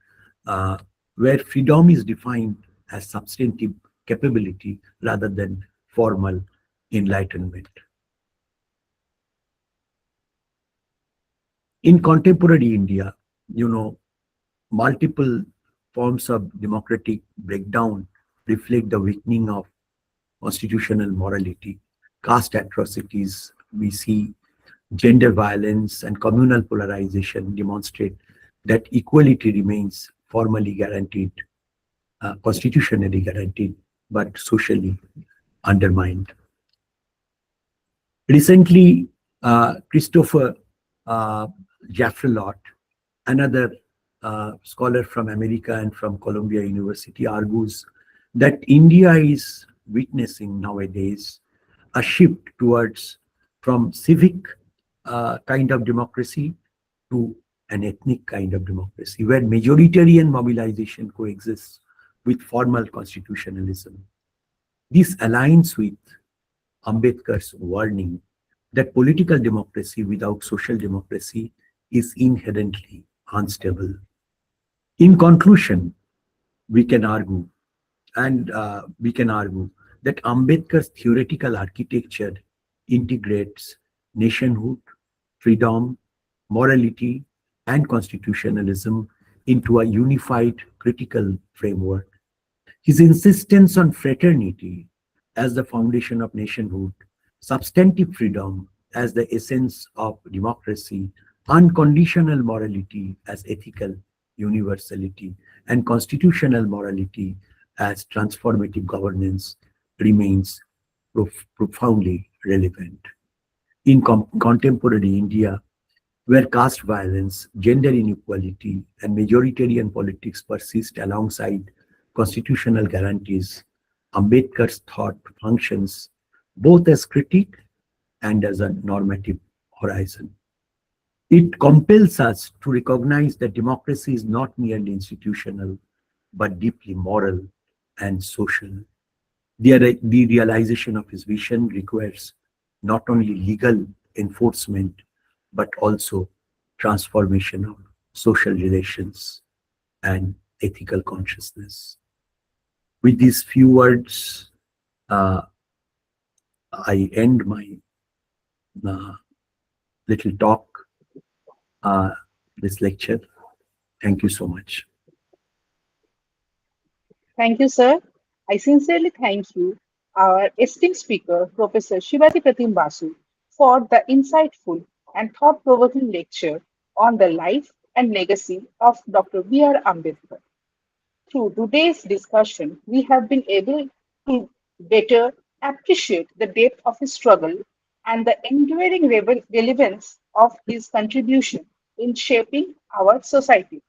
Speaker 3: where freedom is defined as substantive capability rather than formal enlightenment. In contemporary India, multiple forms of democratic breakdown reflect the weakening of constitutional morality. Caste atrocities we see, Gender violence and communal polarization demonstrate that equality remains formally guaranteed, constitutionally guaranteed, but socially undermined. Recently, Christopher uh, Jaffrelot, another scholar from America and from Columbia University, argues that India is witnessing nowadays a shift towards from civic kind of democracy to an ethnic kind of democracy, where majoritarian mobilization coexists with formal constitutionalism. This aligns with Ambedkar's warning that political democracy without social democracy is inherently unstable. In conclusion, we can argue, we can argue that Ambedkar's theoretical architecture integrates nationhood, freedom, morality, and constitutionalism into a unified critical framework. His insistence on fraternity as the foundation of nationhood, substantive freedom as the essence of democracy, unconditional morality as ethical universality, and constitutional morality as transformative governance remains profoundly relevant. In contemporary India, where caste violence, gender inequality, and majoritarian politics persist alongside constitutional guarantees, Ambedkar's thought functions both as critique and as a normative horizon. It compels us to recognize that democracy is not merely institutional, but deeply moral and social. The realization of his vision requires not only legal enforcement, but also transformation of social relations and ethical consciousness. With these few words, uh, I end my uh, little talk, uh, this lecture. Thank you so much.
Speaker 1: Thank you, sir. I sincerely thank you, our esteemed speaker, Professor Shivaji Pratim Basu, for the insightful and thought-provoking lecture on the life and legacy of Dr. B.R. Ambedkar. Through today's discussion, we have been able to better appreciate the depth of his struggle and the enduring relevance of his contribution in shaping our society.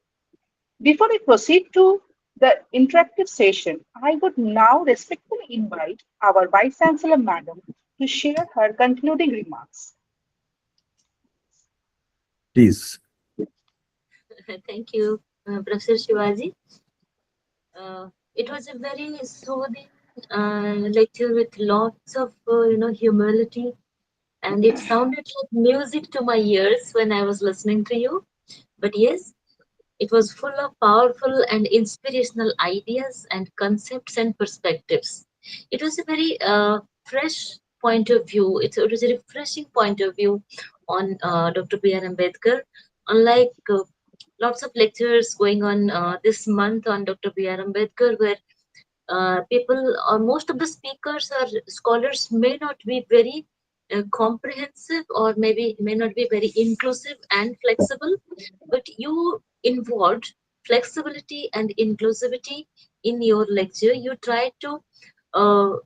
Speaker 1: Before we proceed to the interactive session, I would now respectfully invite our Vice-Chancellor Madam to share her concluding remarks.
Speaker 3: Please.
Speaker 2: Thank you, Professor Shivaji. It was a very soothing lecture with lots of humility, and it sounded like music to my ears when I was listening to you. But yes, it was full of powerful and inspirational ideas and concepts and perspectives. It was a very fresh point of view. It was a refreshing point of view on Dr. B.R. Ambedkar. Unlike lots of lectures going on this month on Dr. B.R. Ambedkar, where people or most of the speakers or scholars may not be very comprehensive, or maybe may not be very inclusive and flexible, but you involved flexibility and inclusivity in your lecture. You try to uh,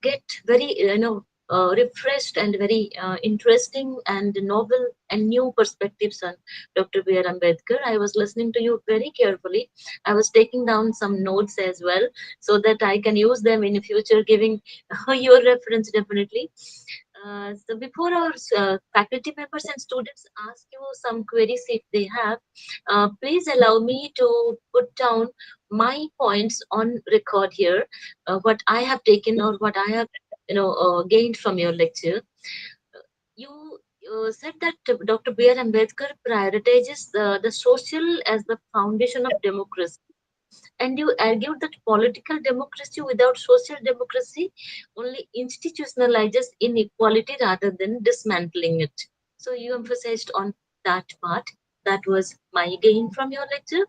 Speaker 2: get very refreshed and very interesting and novel and new perspectives on Dr. B.R. Ambedkar. I was listening to you very carefully. I was taking down some notes as well, so that I can use them in the future, giving your reference definitely. So before our faculty members and students ask you some queries if they have, please allow me to put down my points on record here, what I have taken or what I have gained from your lecture. You said that Dr. B.R. Ambedkar prioritizes the social as the foundation of democracy, and you argued that political democracy without social democracy only institutionalizes inequality rather than dismantling it. So you emphasized on that part. That was my gain from your lecture.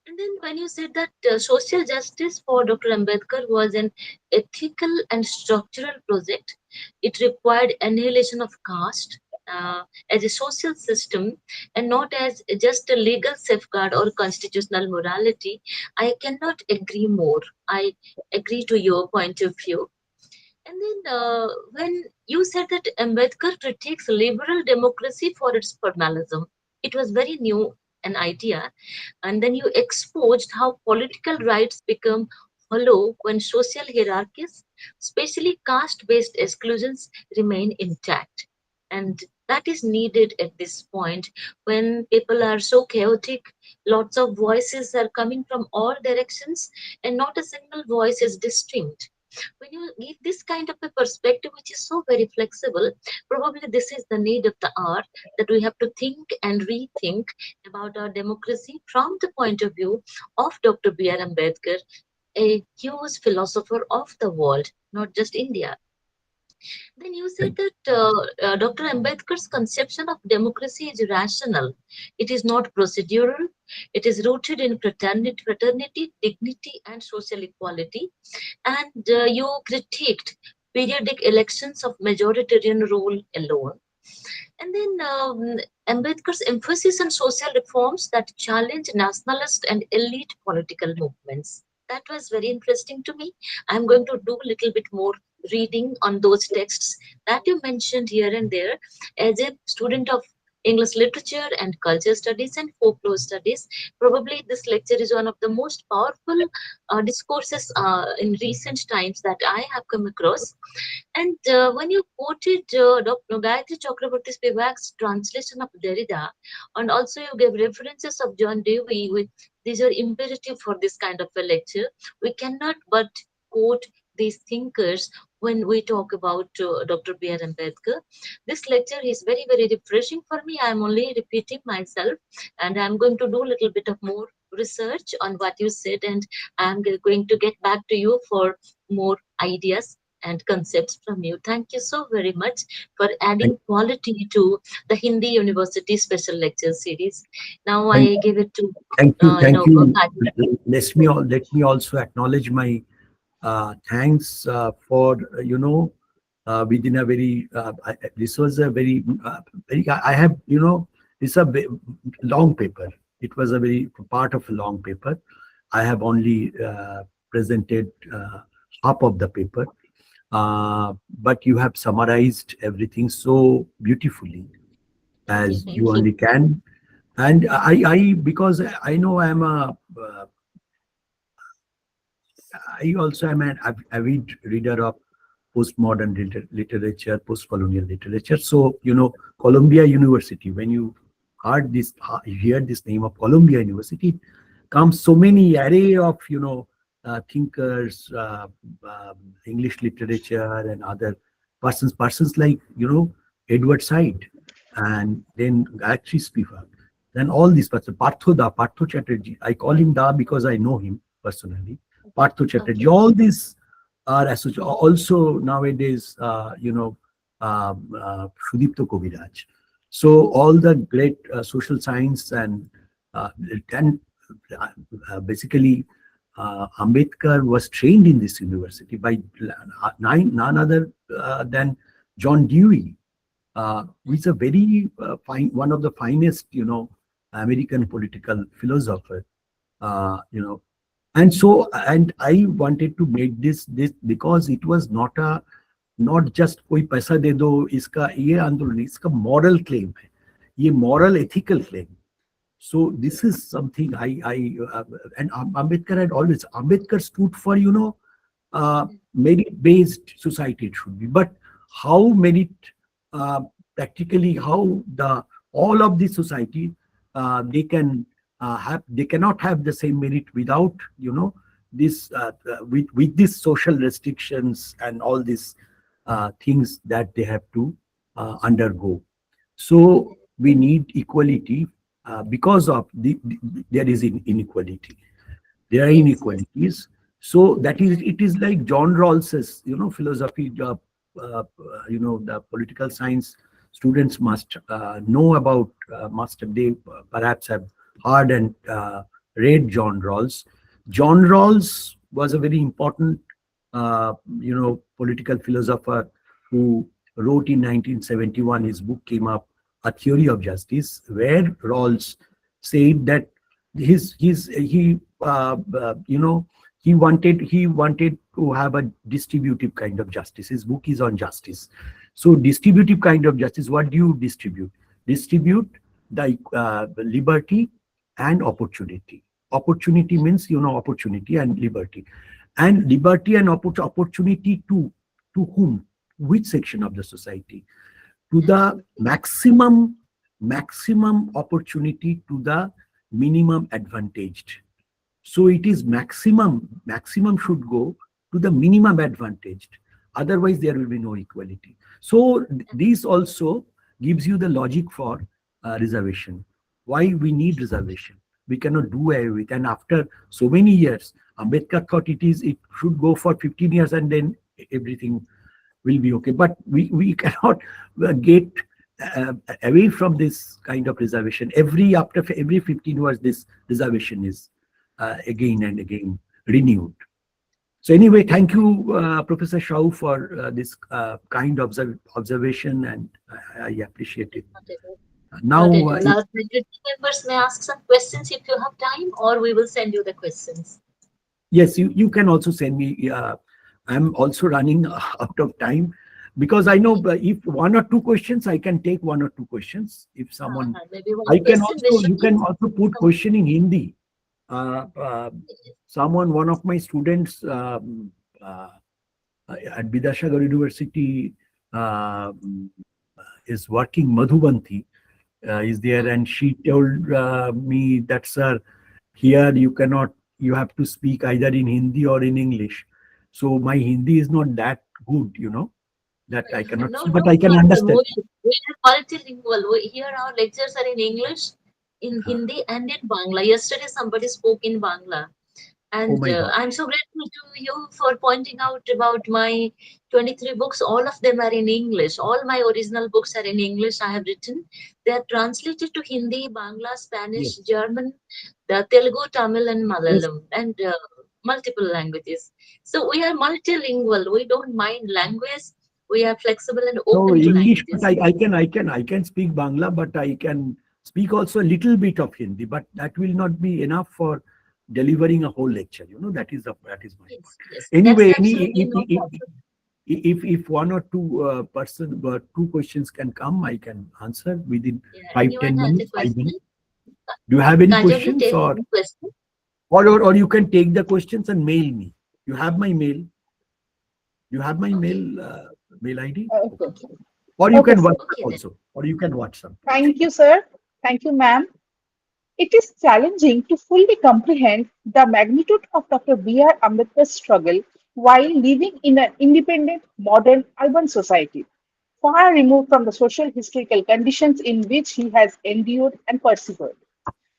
Speaker 2: And then when you said that social justice for Dr. Ambedkar was an ethical and structural project, it required annihilation of caste, as a social system and not as just a legal safeguard or constitutional morality. I cannot agree more. I agree to your point of view. And then when you said that Ambedkar critiques liberal democracy for its formalism, it was very new an idea. And then you exposed how political rights become hollow when social hierarchies, especially caste-based exclusions, remain intact. And that is needed at this point when people are so chaotic, lots of voices are coming from all directions, and not a single voice is distinct. When you give this kind of a perspective which is so very flexible, probably this is the need of the hour, that we have to think and rethink about our democracy from the point of view of Dr. B.R. Ambedkar, a huge philosopher of the world, not just India. Then you said that Dr. Ambedkar's conception of democracy is rational. It is not procedural. It is rooted in fraternity, dignity, and social equality. And you critiqued periodic elections of majoritarian rule alone. And then Ambedkar's emphasis on social reforms that challenge nationalist and elite political movements. That was very interesting to me. I'm going to do a little bit more reading on those texts that you mentioned here and there. As a student of English literature and culture studies and folklore studies, probably this lecture is one of the most powerful discourses in recent times that I have come across. And when you quoted Dr. Gayatri Chakraborty Spivak's translation of Derrida, and also you gave references of John Dewey, these are imperative for this kind of a lecture. We cannot but quote these thinkers when we talk about Dr. B.R. Ambedkar. This lecture is very, very refreshing for me. I'm only repeating myself, and I'm going to do a little bit of more research on what you said, and I'm going to get back to you for more ideas and concepts from you. Thank you so very much for
Speaker 3: Thank,
Speaker 2: adding quality to the Hindi University Special Lecture Series. Now
Speaker 3: thank,
Speaker 2: I give it to
Speaker 3: thank you, thank you.
Speaker 2: Pratim.
Speaker 3: Let me also acknowledge my thanks for within a very this was a very very I have it's a long paper. It was a very part of a long paper. I have only presented half of the paper, but you have summarized everything so beautifully
Speaker 2: Okay,
Speaker 3: as you
Speaker 2: thank you.
Speaker 3: only can. And I because I know I'm a I also am an avid reader of postmodern literature, post-colonial literature. So, Columbia University, when you hear this name of Columbia University, comes so many array of, thinkers, English literature and other persons like, Edward Said, and then Gayatri Spivak, then all these persons, Partho Chatterjee, I call him Da because I know him personally, Partho Chatterjee,
Speaker 2: Okay.
Speaker 3: all these are associated. Also nowadays, Sudipto Koviraj. So all the great social science and basically Ambedkar was trained in this university by none other than John Dewey, who is a very fine, one of the finest, American political philosopher, you know, and so, and I wanted to make this because it was not just कोई पैसा दे दो इसका ये आंदोलन, इसका moral claim है, ये moral ethical claim. So this is something and Ambedkar had always, Ambedkar stood for, merit based society it should be, but how merit, uh, practically how the all of the society, they can they cannot have the same merit without, this with these social restrictions and all these things that they have to undergo. So we need equality because of there is inequality. There are
Speaker 2: Yes, yes.
Speaker 3: inequalities. So that is, it is like John Rawls's, philosophy, the political science students must know about, must they perhaps have heard and read John Rawls. John Rawls was a very important, political philosopher who wrote in 1971. His book came up, A Theory of Justice, where Rawls said that he he wanted to have a distributive kind of justice. His book is on justice. So distributive kind of justice, what do you distribute? Distribute the liberty and opportunity. Opportunity means, opportunity and liberty. And liberty and opportunity to whom? Which section of the society? To the maximum opportunity to the minimum advantaged. So it is maximum should go to the minimum advantaged. Otherwise, there will be no equality. So this also gives you the logic for reservation. Why we need reservation? We cannot do away with. And after so many years, Ambedkar thought it should go for 15 years and then everything will be okay. But we cannot get away from this kind of reservation. After every 15 years, this reservation is again and again renewed. So anyway, thank you, Professor Sahu, for this kind observation, and I appreciate it. Now,
Speaker 2: members may ask some questions if you have time, or we will send you the questions.
Speaker 3: Yes, you can also send me. I'm also running out of time, because I know if one or two questions, I can take one or two questions. If someone, you can also put question in Hindi. One of my students at Vidyasagar University is working, Madhubanti is there, and she told me that, sir, here you have to speak either in Hindi or in English. So my Hindi is not that good, that I cannot, but I can understand.
Speaker 2: We are multilingual. Here our lectures are in English, in Hindi, and in Bangla. Yesterday somebody spoke in Bangla. And I'm so grateful to you for pointing out about my 23 books. All of them are in English. All my original books are in English. I have written. They are translated to Hindi, Bangla, Spanish, German, the Telugu, Tamil, and Malayalam, and multiple languages. So we are multilingual. We don't mind language. We are flexible and open to
Speaker 3: English,
Speaker 2: languages.
Speaker 3: but I can speak Bangla, but I can speak also a little bit of Hindi, but that will not be enough for delivering a whole lecture. That is my point. Anyway, if one or two two questions can come, I can answer within 5-10 minutes. 5 minutes. Do you have any questions, or you can take the questions and mail me? You have my mail. You have my mail ID.
Speaker 1: Okay.
Speaker 3: Or you can WhatsApp also. Or you can WhatsApp.
Speaker 1: Thank you, sir. Thank you, ma'am. It is challenging to fully comprehend the magnitude of Dr. B.R.Ambedkar's struggle while living in an independent, modern, urban society, far removed from the social historical conditions in which he has endured and persevered.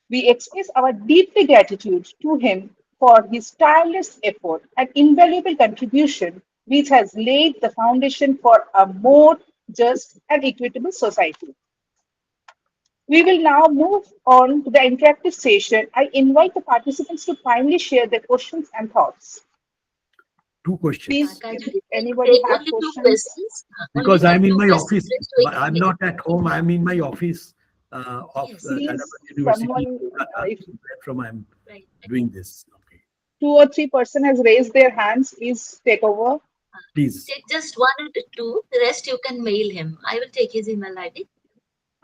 Speaker 1: We express our deep gratitude to him for his tireless effort and invaluable contribution, which has laid the foundation for a more just and equitable society. We will now move on to the interactive session. I invite the participants to kindly share their questions and thoughts.
Speaker 3: Two questions.
Speaker 1: Please, if anybody have questions?
Speaker 3: Because I'm in my office. I'm not at home. I'm in my office of university. From I'm doing this. Okay.
Speaker 1: 2 or 3 person has raised their hands. Please take over.
Speaker 3: Please.
Speaker 2: Take just 1 or 2. The rest you can mail him. I will take his email ID.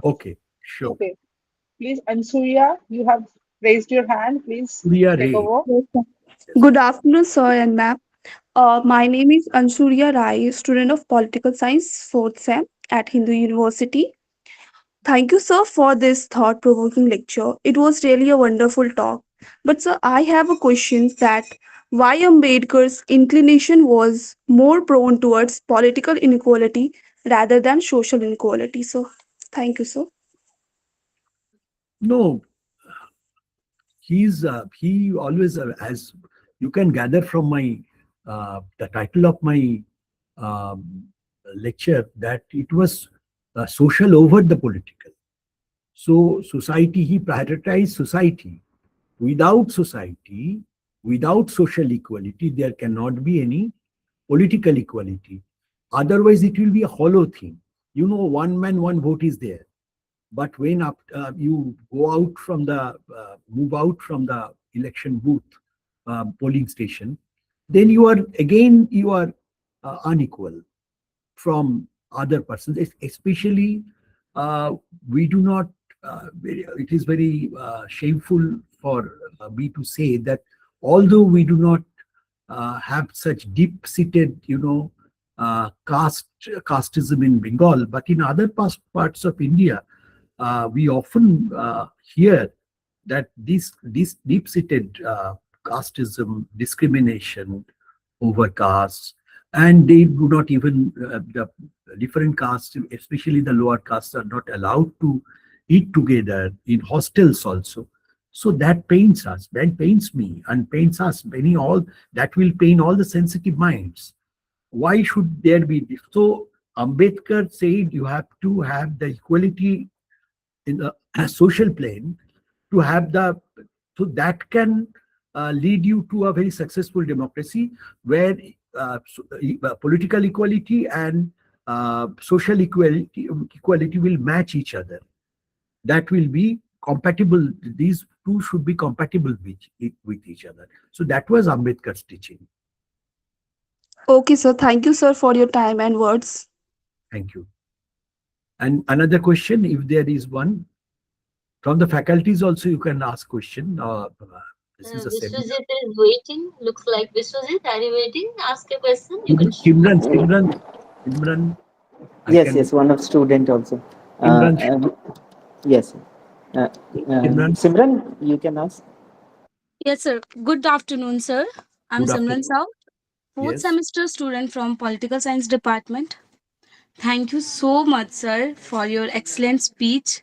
Speaker 3: Okay. Sure.
Speaker 1: Okay. Please, Ansuya, you have raised your hand. Please take over.
Speaker 4: Good afternoon, sir and ma'am. My name is Anshurya Rai, student of Political Science, 4th SEM at Hindu University. Thank you, sir, for this thought-provoking lecture. It was really a wonderful talk. But, sir, I have a question that why Ambedkar's inclination was more prone towards political inequality rather than social inequality, sir. Thank you, sir.
Speaker 3: No, he always, as you can gather from my the title of my lecture, that it was social over the political. So society, he prioritized society. Without society, without social equality, there cannot be any political equality. Otherwise, it will be a hollow thing. One man, one vote is there. But when you go out from the move out from the election booth, polling station, then you are unequal from other persons. Especially, we do not. It is very shameful for me to say that although we do not have such deep-seated, casteism in Bengal, but in other parts of India, we often hear that this deep-seated casteism, discrimination over castes, and they do not even the different castes, especially the lower castes, are not allowed to eat together in hostels also. So that pains us, that pains me, and pains us. Many all that will pain all the sensitive minds. Why should there be this? So Ambedkar said you have to have the equality in the social plane to have the so that can lead you to a very successful democracy where political equality and social equality will match each other. That will be compatible. These two should be compatible with each other. So that was Ambedkar's teaching.
Speaker 4: Okay, sir. Thank you, sir, for your time and words.
Speaker 3: Thank you. And another question, if there is one from the faculties, also you can ask question. This is a seminar.
Speaker 2: Vishwajit is waiting. Looks like Vishwajit, are you waiting? Ask a question. You can.
Speaker 3: Simran, I
Speaker 5: Yes,
Speaker 3: can.
Speaker 5: yes, one of student also.
Speaker 3: Simran,
Speaker 5: Yes.
Speaker 3: Simran,
Speaker 5: Simran, you can ask.
Speaker 6: Yes, sir. Good afternoon, sir. I'm
Speaker 3: good
Speaker 6: Simran
Speaker 3: afternoon.
Speaker 6: Sahu, fourth
Speaker 3: Yes.
Speaker 6: semester student from Political Science Department. Thank you so much, sir, for your excellent speech.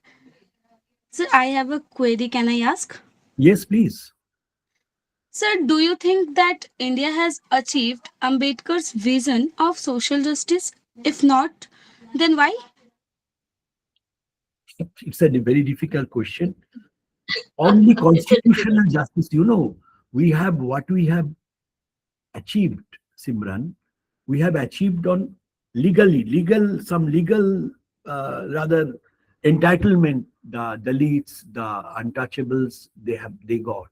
Speaker 6: Sir, I have a query. Can I ask?
Speaker 3: Yes, please.
Speaker 6: Sir, do you think that India has achieved Ambedkar's vision of social justice? If not, then why?
Speaker 3: It's a very difficult question. On the
Speaker 2: It's a
Speaker 3: constitutional
Speaker 2: difficult.
Speaker 3: justice, we have what we have achieved, Simran. We have achieved on some legal, rather entitlement. The Dalits, the untouchables, they got.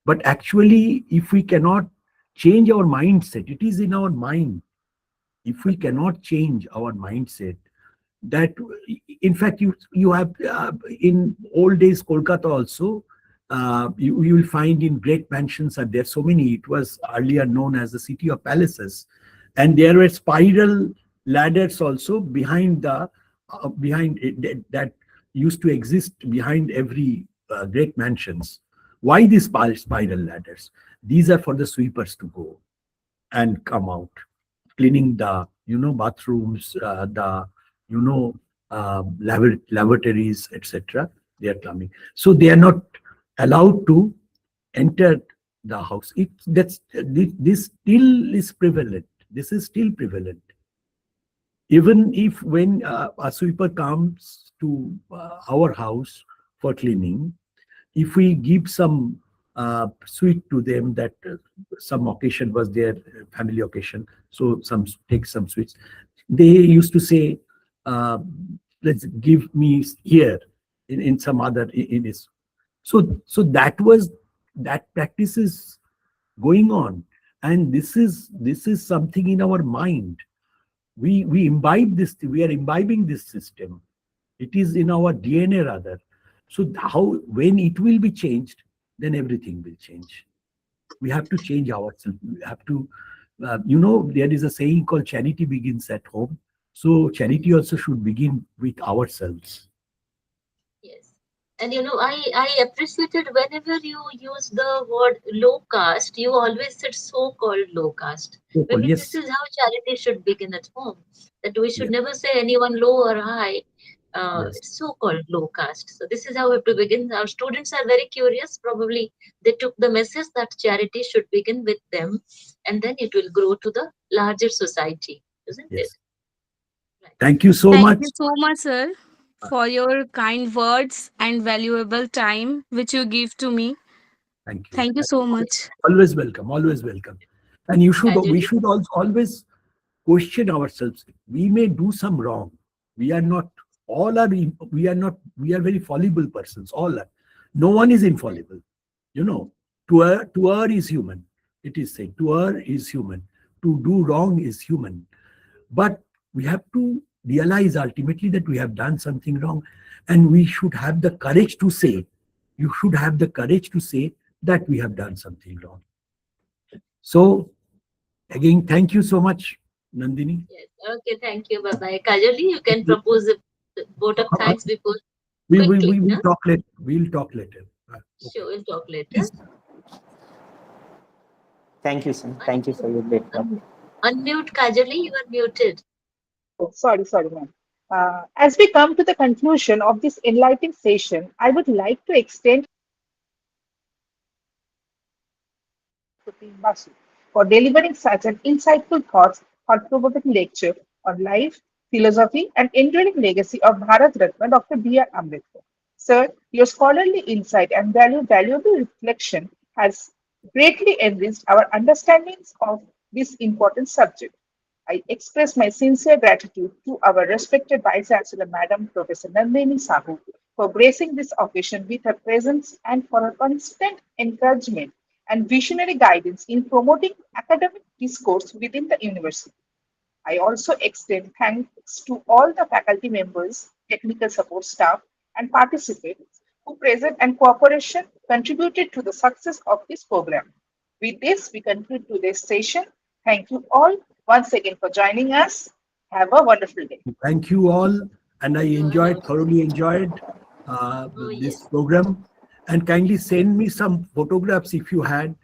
Speaker 3: But actually, if we cannot change our mindset, it is in our mind. If we cannot change our mindset, that in fact you have in old days Kolkata also, you will find in great mansions are there so many. It was earlier known as the city of palaces, and there were spiral ladders also behind it, that used to exist behind every great mansions. Why these spiral ladders? These are for the sweepers to go and come out, cleaning the bathrooms, the you know lavatories, etc. They are coming, so they are not allowed to enter the house. This still is prevalent. This is still prevalent. Even if when a sweeper comes to our house for cleaning, if we give some sweet to them, that some occasion was their family occasion, so take some sweets, they used to say, uh, let's give me here in some other in this. So that practice is going on, and this is something in our mind. We imbibe this, we are imbibing this system. It is in our DNA rather. So how, when it will be changed, then everything will change. We have to change ourselves. We have to, there is a saying called charity begins at home. So charity also should begin with ourselves.
Speaker 2: Yes. And I appreciated whenever you use the word low caste, you always said so-called low caste.
Speaker 3: So,
Speaker 2: Maybe this
Speaker 3: yes,
Speaker 2: is how charity should begin at home. That we should
Speaker 3: yes,
Speaker 2: never say anyone low or high.
Speaker 3: yes,
Speaker 2: It's so-called low caste. So this is how we have to begin. Our students are very curious. Probably they took the message that charity should begin with them, and then it will grow to the larger society, isn't it?
Speaker 3: yes.
Speaker 2: Right.
Speaker 3: Thank you so
Speaker 6: Thank
Speaker 3: much.
Speaker 6: you so much, sir, for your kind words and valuable time which you give to me.
Speaker 3: Thank you.
Speaker 6: Thank you so much.
Speaker 3: Always welcome, always welcome. And we
Speaker 2: Tragedy.
Speaker 3: should also always question ourselves. We may do some wrong. We are not, all are, we are not, we are very fallible persons, all are. No one is infallible. You know, to err is human. It is said, to err is human. To do wrong is human. But we have to realize ultimately that we have done something wrong, and we should have the courage to say, you should have the courage to say that we have done something wrong. So again, thank you so much, Nandini.
Speaker 2: Yes. Okay, thank you. Bye-bye. Kajali, you can propose a vote of thanks before
Speaker 3: We
Speaker 2: quickly.
Speaker 3: will
Speaker 2: Huh?
Speaker 3: talk later. We'll talk later. Okay.
Speaker 2: Sure, we'll talk later.
Speaker 3: Yes.
Speaker 5: Thank you, sir. Thank you for your great talk.
Speaker 2: Unmute Kajali, you are muted.
Speaker 1: Oh, sorry, ma'am. As we come to the conclusion of this enlightening session, I would like to extend to Basu for delivering such an insightful thought-provoking lecture on life, philosophy, and enduring legacy of Bharat Ratna Dr. B.R. Ambedkar. Sir, your scholarly insight and valuable reflection has greatly enriched our understandings of this important subject. I express my sincere gratitude to our respected Vice-Chancellor, Madam Professor Nandini Sahu, for gracing this occasion with her presence and for her constant encouragement and visionary guidance in promoting academic discourse within the university. I also extend thanks to all the faculty members, technical support staff, and participants who present and cooperation contributed to the success of this program. With this, we conclude today's session. Thank you all once again for joining us. Have a wonderful day.
Speaker 3: Thank you all, and I thoroughly enjoyed
Speaker 2: Oh,
Speaker 3: this
Speaker 2: yes.
Speaker 3: program. And kindly send me some photographs if you had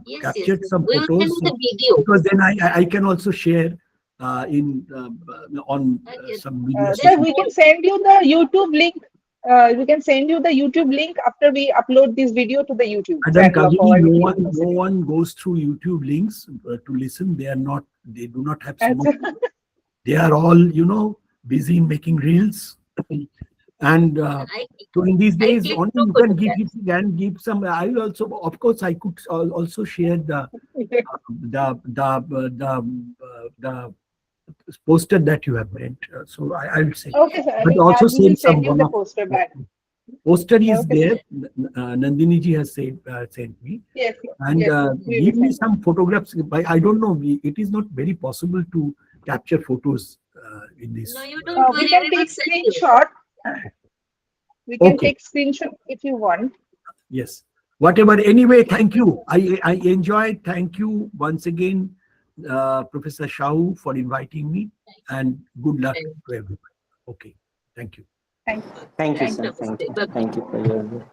Speaker 2: Yes,
Speaker 3: captured
Speaker 2: yes.
Speaker 3: some
Speaker 2: We will send
Speaker 3: photos,
Speaker 2: you the video.
Speaker 3: because then I can also share in on
Speaker 2: Okay.
Speaker 3: some media
Speaker 1: Sir,
Speaker 3: social.
Speaker 1: we can send you the YouTube link. We can send you the YouTube link after we upload this video to the YouTube
Speaker 3: Madam
Speaker 1: channel of
Speaker 3: Kajani,
Speaker 1: our
Speaker 3: no
Speaker 1: university.
Speaker 3: one goes through YouTube links to listen. They do not have so
Speaker 1: And
Speaker 3: much. They are all, busy in making reels. And
Speaker 2: I,
Speaker 3: so in these
Speaker 2: I
Speaker 3: days,
Speaker 2: click
Speaker 3: only
Speaker 2: no
Speaker 3: you can give,
Speaker 2: photographs.
Speaker 3: if you can give some. I will also, of course, I could also share the poster that you have made. So I will say,
Speaker 1: okay, sir.
Speaker 3: but also
Speaker 1: We will
Speaker 3: send some
Speaker 1: send you
Speaker 3: one
Speaker 1: the
Speaker 3: of
Speaker 1: poster back.
Speaker 3: poster is
Speaker 1: Okay, sir.
Speaker 3: there. Nandini ji has sent me,
Speaker 1: Yes,
Speaker 3: and
Speaker 1: yes, we will
Speaker 3: give me
Speaker 1: send.
Speaker 3: some photographs. I don't know. It is not very possible to capture photos in
Speaker 2: No,
Speaker 3: this.
Speaker 2: you don't
Speaker 1: We
Speaker 2: worry.
Speaker 1: can
Speaker 2: We will
Speaker 1: take
Speaker 2: send you.
Speaker 1: screenshot. We can
Speaker 3: Okay.
Speaker 1: take screenshot if you want.
Speaker 3: Yes. Whatever. Anyway, thank you. I enjoyed. Thank you once again, Professor Sahu, for inviting me, and good luck
Speaker 2: Thank
Speaker 3: to everyone. Okay. Thank you.
Speaker 1: Thank you.
Speaker 5: Thank you,
Speaker 1: Thank
Speaker 5: sir.
Speaker 1: you.
Speaker 2: you.
Speaker 5: Thank you.
Speaker 2: Bye.
Speaker 5: Thank you for your